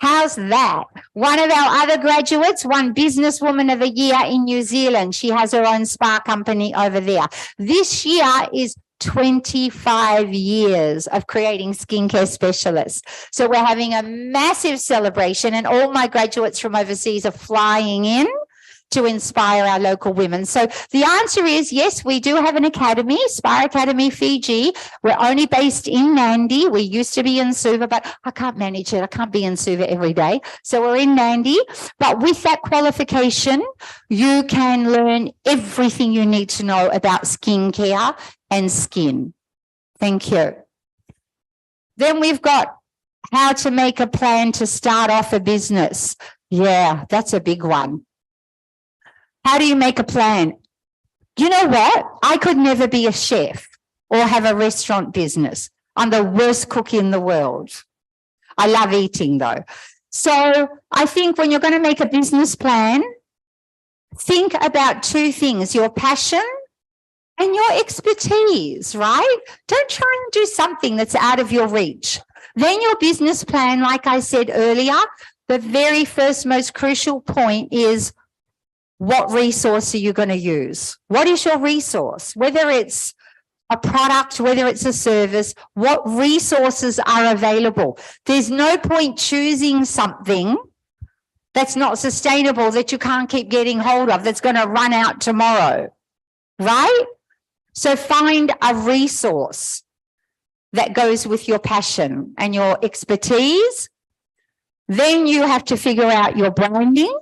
Speaker 7: How's that? One of our other graduates won Businesswoman of the Year in New Zealand. She has her own spa company over there. This year is 25 years of creating skincare specialists. So we're having a massive celebration and all my graduates from overseas are flying in to inspire our local women. So the answer is yes, we do have an academy, Spa Academy Fiji. We're only based in Nandi. We used to be in Suva, but I can't manage it. I can't be in Suva every day. So we're in Nandi. But with that qualification, you can learn everything you need to know about skincare and skin. Thank you. Then we've got how to make a plan to start off a business. Yeah, that's a big one. How do you make a plan? You know what? I could never be a chef or have a restaurant business. I'm the worst cook in the world. I love eating though. So I think when you're going to make a business plan, think about two things, your passion and your expertise, right? Don't try and do something that's out of your reach. Then your business plan, like I said earlier, the very first most crucial point is what resource are you going to use? What is your resource? Whether it's a product, whether it's a service, what resources are available? There's no point choosing something that's not sustainable, that you can't keep getting hold of, that's going to run out tomorrow, right? So find a resource that goes with your passion and your expertise. Then you have to figure out your branding.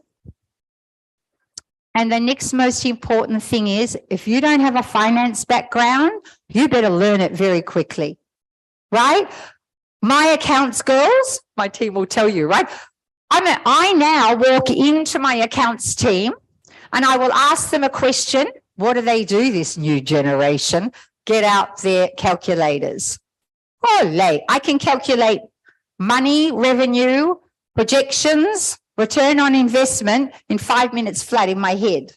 Speaker 7: And the next most important thing is, if you don't have a finance background, you better learn it very quickly, right? My accounts girls, my team will tell you, right? I now walk into my accounts team and I will ask them a question. What do they do, this new generation? Get out their calculators. Holy, I can calculate money, revenue, projections, return on investment in 5 minutes flat in my head.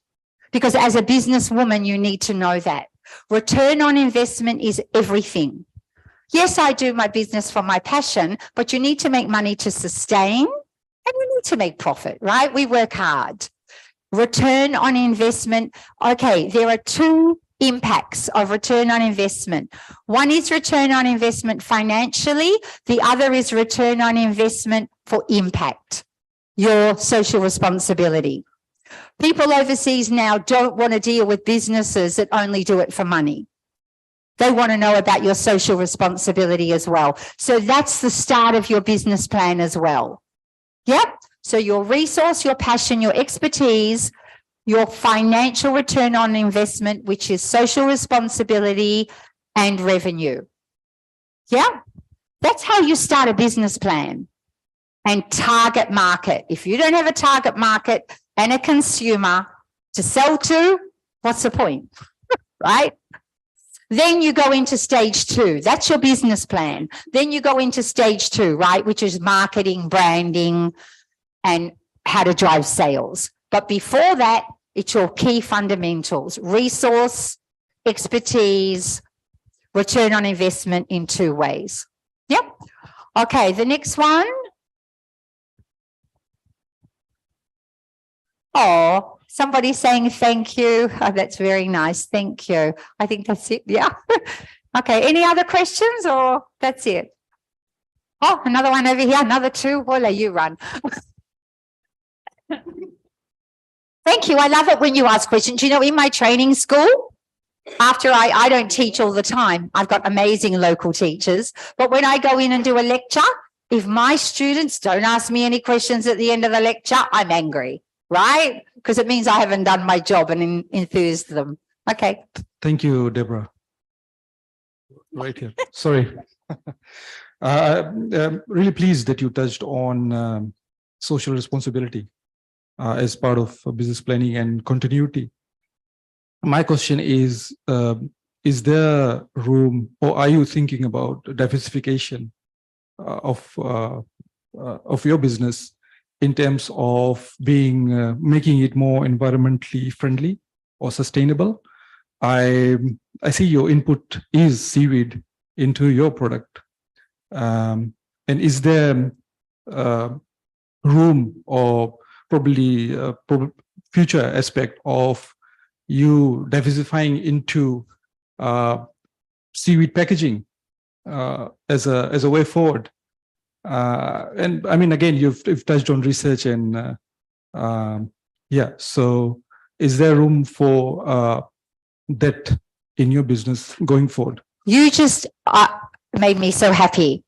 Speaker 7: Because as a businesswoman, you need to know that. Return on investment is everything. Yes, I do my business for my passion, but you need to make money to sustain and you need to make profit, right? We work hard. Return on investment. Okay, there are two impacts of return on investment. One is return on investment financially. The other is return on investment for impact, your social responsibility. People overseas now don't want to deal with businesses that only do it for money. They want to know about your social responsibility as well. So that's the start of your business plan as well. Yep. So your resource, your passion, your expertise, your financial return on investment, which is social responsibility and revenue. Yeah. That's how you start a business plan. And target market. If you don't have a target market and a consumer to sell to, what's the point, right? Then you go into stage two. That's your business plan. Then you go into stage two, right? Which is marketing, branding, and how to drive sales. But before that, it's your key fundamentals, resource, expertise, return on investment in 2 ways. Yep. Okay, the next one. Oh, somebody saying thank you. Oh, that's very nice. Thank you. I think that's it. Yeah. Okay, any other questions or that's it? Oh, another one over here, another 2. Well, you run. Thank you. I love it when you ask questions. You know, in my training school, after I don't teach all the time. I've got amazing local teachers. But when I go in and do a lecture, if my students don't ask me any questions at the end of the lecture, I'm angry, right? Because it means I haven't done my job and enthused them. Okay.
Speaker 10: Thank you, Deborah. Right here. Sorry. I'm really pleased that you touched on social responsibility as part of business planning and continuity. My question is there room, or are you thinking about diversification of your business in terms of making it more environmentally friendly or sustainable? I see your input is seaweed into your product, and is there room or probably future aspect of you diversifying into seaweed packaging as a way forward? And I mean, again, you've touched on research and yeah. So, is there room for that in your business going forward?
Speaker 7: You just made me so happy,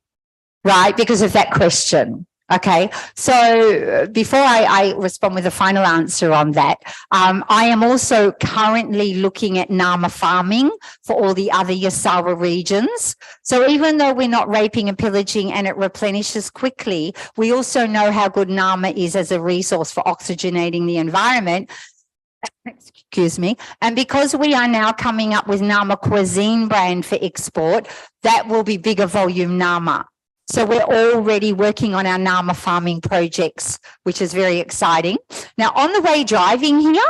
Speaker 7: right? Because of that question. Okay, so before I respond with a final answer on that, I am also currently looking at Nama farming for all the other Yasawa regions. So even though we're not raping and pillaging and it replenishes quickly, we also know how good Nama is as a resource for oxygenating the environment. Excuse me. And because we are now coming up with Nama cuisine brand for export, that will be bigger volume Nama. So we're already working on our Nama farming projects, which is very exciting. Now, on the way driving here,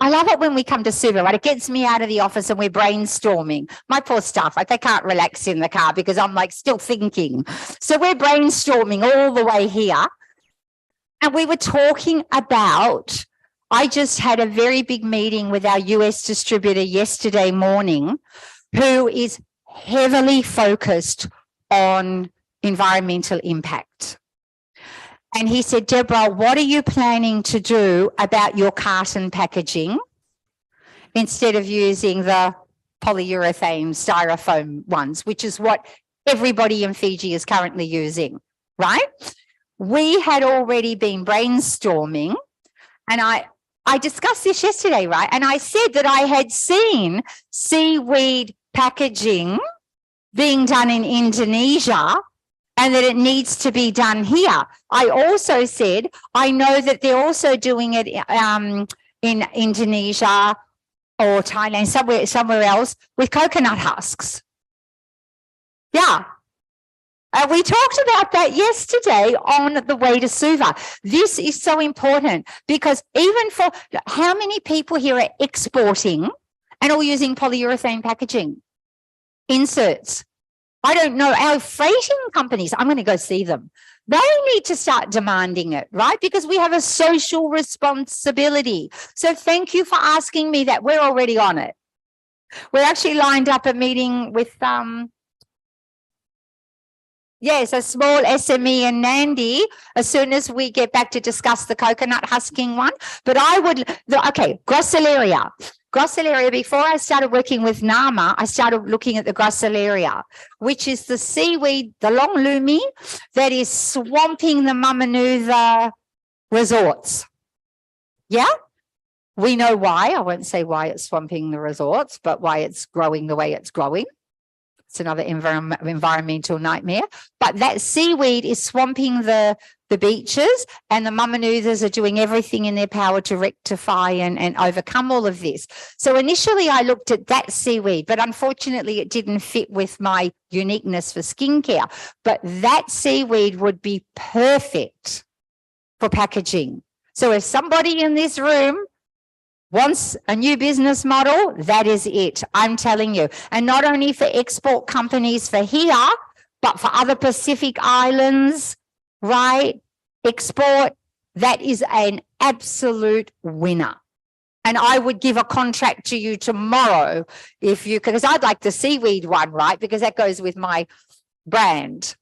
Speaker 7: I love it when we come to Suva, right? It gets me out of the office and we're brainstorming. My poor staff, like they can't relax in the car because I'm like still thinking. So we're brainstorming all the way here. And we were talking about, I just had a very big meeting with our US distributor yesterday morning, who is heavily focused on environmental impact. And he said, Deborah, what are you planning to do about your carton packaging instead of using the polyurethane styrofoam ones, which is what everybody in Fiji is currently using, right? We had already been brainstorming, and I discussed this yesterday, right? And I said that I had seen seaweed packaging being done in Indonesia and that it needs to be done here. I also said, I know that they're also doing it in Indonesia or Thailand, somewhere else with coconut husks. Yeah. We talked about that yesterday on the way to Suva. This is so important because even for how many people here are exporting and all using polyurethane packaging inserts? I don't know. Our freighting companies, I'm going to go see them. They need to start demanding it, right? Because we have a social responsibility. So thank you for asking me that. We're already on it. We're actually lined up a meeting with, yes, a small SME in Nandi as soon as we get back to discuss the coconut husking one. But I would, okay, Grossilaria. Grossilaria, before I started working with Nama, I started looking at the Grossilaria, which is the seaweed, the long lumi, that is swamping the Mamanuva resorts. Yeah? We know why. I won't say why it's swamping the resorts, but why it's growing the way it's growing. It's another environmental nightmare. But that seaweed is swamping the beaches, and the Mamanudhas are doing everything in their power to rectify and overcome all of this. So initially I looked at that seaweed, but unfortunately it didn't fit with my uniqueness for skincare. But that seaweed would be perfect for packaging. So if somebody in this room wants a new business model, that is it. I'm telling you. And not only for export companies for here, but for other Pacific islands, right? Export, that is an absolute winner. And I would give a contract to you tomorrow if you could, because I'd like the seaweed one, right? Because that goes with my brand.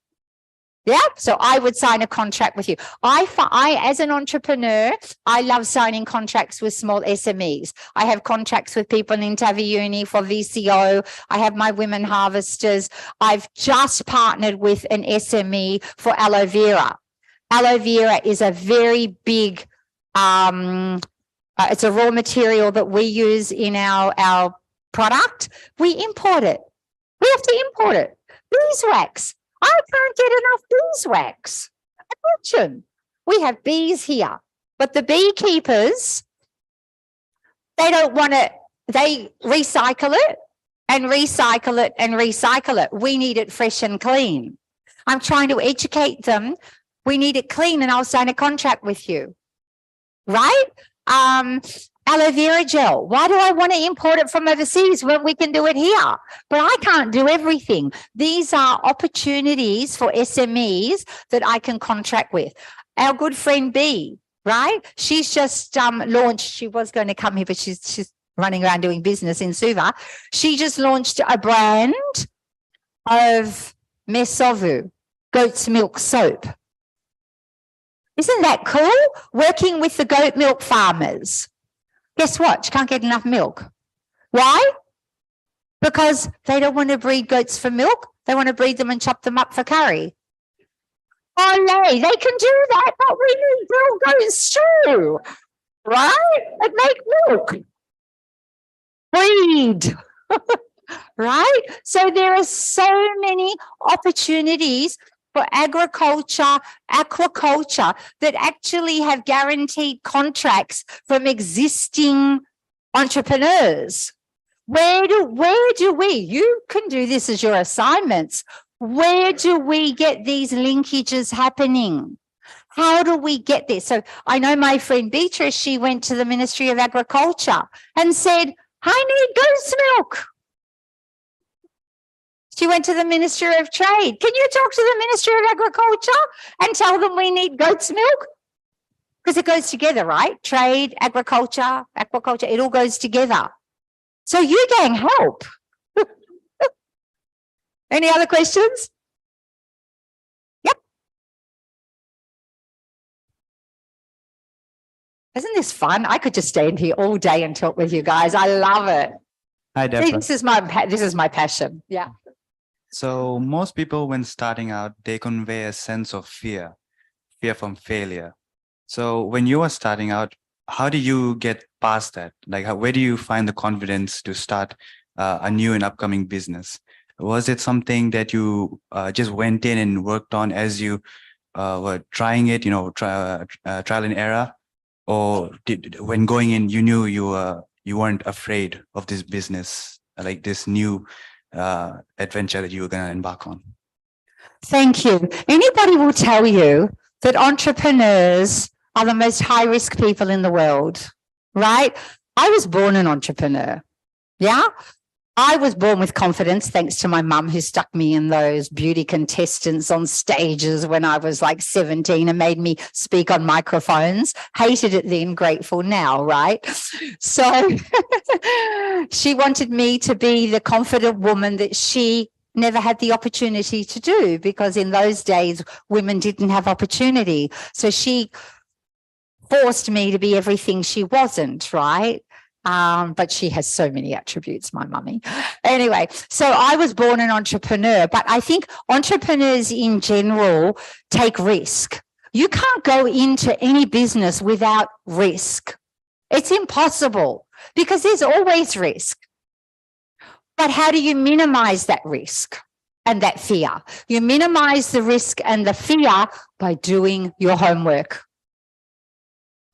Speaker 7: Yeah. So I would sign a contract with you. I, as an entrepreneur, I love signing contracts with small SMEs. I have contracts with people in Taviuni for VCO. I have my women harvesters. I've just partnered with an SME for aloe vera. Aloe vera is a very big, it's a raw material that we use in our product. We import it. We have to import it. Beeswax. I can't get enough beeswax. Imagine. We have bees here, but the beekeepers, they don't want it. They recycle it and recycle it and recycle it. We need it fresh and clean. I'm trying to educate them. We need it clean, and I'll sign a contract with you. Right? Aloe vera gel. Why do I want to import it from overseas when we can do it here? But I can't do everything. These are opportunities for SMEs that I can contract with. Our good friend B, right? She's just launched, she was going to come here, but she's running around doing business in Suva. She just launched a brand of Mesovu, goat's milk soap. Isn't that cool? Working with the goat milk farmers. Guess what? She can't get enough milk. Why? Because they don't want to breed goats for milk. They want to breed them and chop them up for curry. Olé, they can do that, but we need real goats too, right? And make milk. Breed. Right? So there are so many opportunities for agriculture, aquaculture that actually have guaranteed contracts from existing entrepreneurs. Where do we, you can do this as your assignments. Where do we get these linkages happening? How do we get there? So I know my friend Beatrice, she went to the Ministry of Agriculture and said, I need goat's milk. She went to the Ministry of Trade. Can you talk to the Ministry of Agriculture and tell them we need goat's milk? Because it goes together, right? Trade, agriculture, aquaculture, it all goes together. So you gang help. Any other questions? Yep. Isn't this fun? I could just stand here all day and talk with you guys. I love it.
Speaker 11: Hi, Deborah.
Speaker 7: See, this is my passion. Yeah.
Speaker 11: So most people, when starting out, they convey a sense of fear from failure. So when you are starting out, how do you get past that? Like, where do you find the confidence to start a new and upcoming business? Was it something that you just went in and worked on as you were trying it, trial and error? Or when going in, you knew you weren't afraid of this business, like this new adventure that you were going to embark on?
Speaker 7: Thank you. Anybody will tell you that entrepreneurs are the most high-risk people in the world, right? I was born an entrepreneur. Yeah. I was born with confidence, thanks to my mum, who stuck me in those beauty contestants on stages when I was like 17 and made me speak on microphones. Hated it then, grateful now, right? So she wanted me to be the confident woman that she never had the opportunity to do, because in those days, women didn't have opportunity. So she forced me to be everything she wasn't, right? But she has so many attributes, my mummy. Anyway, so I was born an entrepreneur, but I think entrepreneurs in general take risk. You can't go into any business without risk. It's impossible, because there's always risk. But how do you minimize that risk and that fear? You minimize the risk and the fear by doing your homework,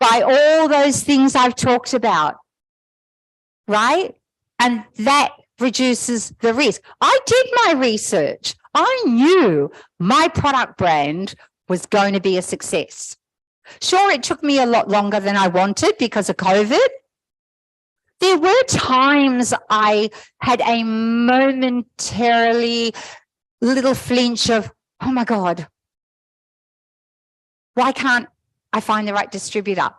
Speaker 7: by all those things I've talked about. Right? And that reduces the risk. I did my research. I knew my product brand was going to be a success. Sure, it took me a lot longer than I wanted because of COVID, There were times I had a momentarily little flinch of, oh my God, why can't I find the right distributor?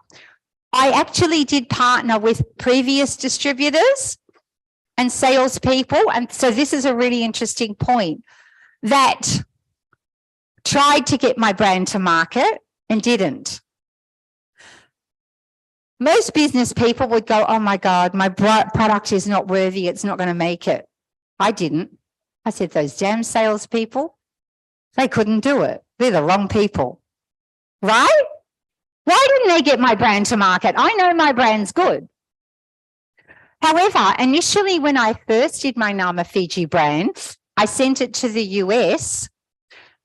Speaker 7: I actually did partner with previous distributors and salespeople. And so this is a really interesting point, that tried to get my brand to market and didn't. Most business people would go, oh my God, my product is not worthy. It's not going to make it. I didn't. I said, those damn salespeople, they couldn't do it. They're the wrong people. Right? Why didn't they get my brand to market? I know my brand's good. However, initially when I first did my Nama Fiji brand, I sent it to the US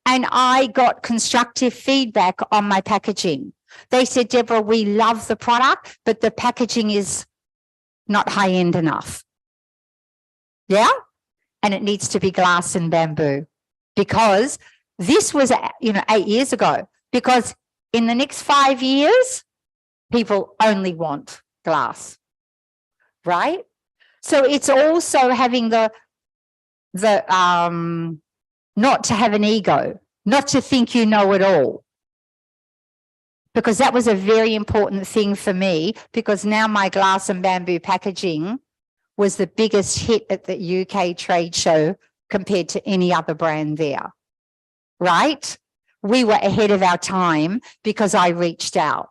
Speaker 7: and I got constructive feedback on my packaging. They said, Deborah, we love the product, but the packaging is not high end enough. Yeah? And it needs to be glass and bamboo, because this was, 8 years ago, because in the next 5 years, people only want glass, right? So it's also having the not to have an ego, not to think you know it all. Because that was a very important thing for me, because now my glass and bamboo packaging was the biggest hit at the UK trade show compared to any other brand there, right? We were ahead of our time because I reached out.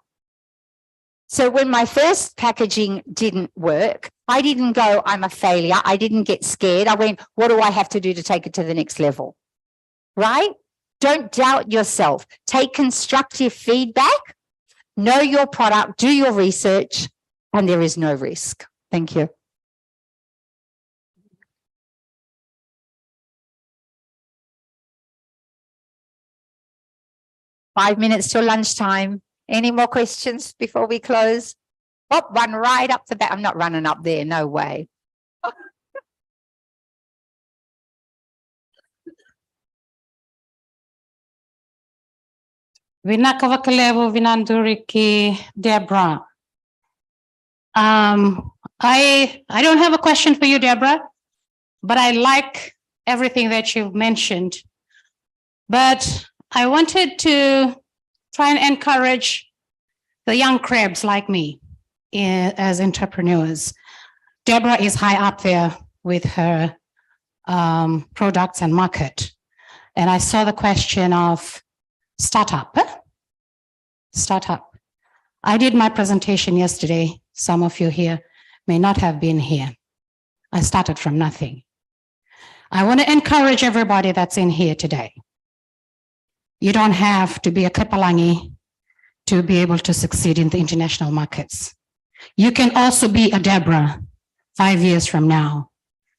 Speaker 7: So when my first packaging didn't work, I didn't go, I'm a failure. I didn't get scared. I went, what do I have to do to take it to the next level? Right? Don't doubt yourself. Take constructive feedback, know your product, do your research, and there is no risk. Thank you. Five minutes till lunchtime. Any more questions before we close? Oh, one right up the back. I'm not running up there. No way.
Speaker 12: Vinakavakalevo Vinanduriki Deborah. I don't have a question for you, Deborah, but I like everything that you've mentioned. But I wanted to try and encourage the young crabs like me as entrepreneurs. Deborah is high up there with her products and market. And I saw the question of startup. Startup. I did my presentation yesterday. Some of you here may not have been here. I started from nothing. I want to encourage everybody that's in here today. You don't have to be a Kepalangi to be able to succeed in the international markets. You can also be a Deborah 5 years from now.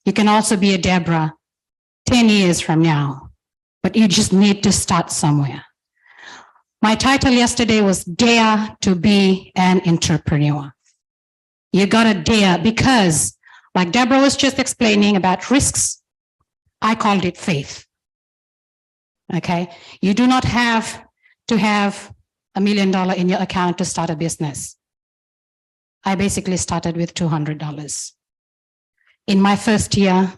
Speaker 12: You can also be a Deborah 10 years from now, but you just need to start somewhere. My title yesterday was Dare to be an Entrepreneur. You gotta dare, because like Deborah was just explaining about risks, I called it faith. Okay, you do not have to have $1 million in your account to start a business. I basically started with $200. In my first year,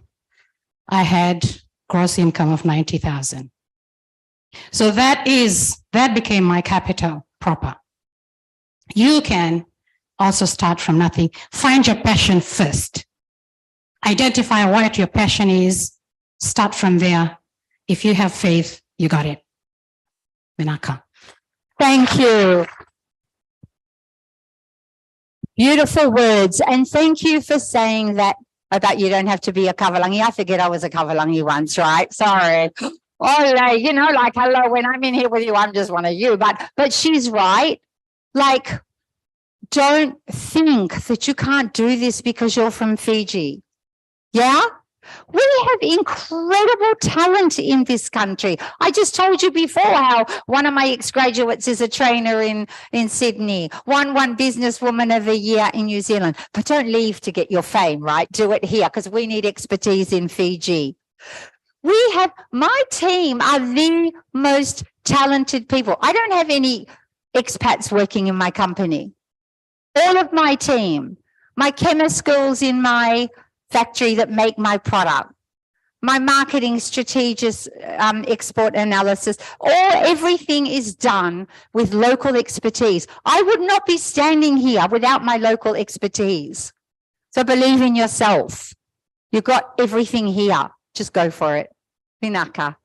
Speaker 12: I had gross income of 90,000. So that became my capital proper. You can also start from nothing. Find your passion first. Identify what your passion is. Start from there. If you have faith, you got it. Vinaka.
Speaker 7: Thank you. Beautiful words. And thank you for saying that about you don't have to be a Kavalangi. I forget I was a Kavalangi once, right? Sorry. Oh, like, hello, when I'm in here with you, I'm just one of you. But she's right. Like, don't think that you can't do this because you're from Fiji. Yeah? We have incredible talent in this country. I just told you before how one of my ex-graduates is a trainer in Sydney, won Businesswoman of the Year in New Zealand. But don't leave to get your fame, right? Do it here, because we need expertise in Fiji. My team are the most talented people. I don't have any expats working in my company. All of my team my chemicals in my factory that make my product, my marketing strategies, export analysis, everything is done with local expertise. I would not be standing here without my local expertise. So believe in yourself. You've got everything here. Just go for it. Vinaka.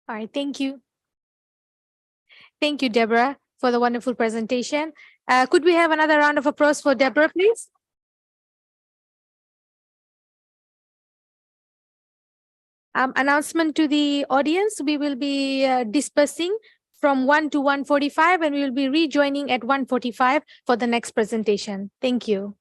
Speaker 1: All right, thank you. Thank you, Deborah, for the wonderful presentation. Could we have another round of applause for Deborah, please? Announcement to the audience, we will be dispersing from 1 to 1:45, and we will be rejoining at 1:45 for the next presentation. Thank you.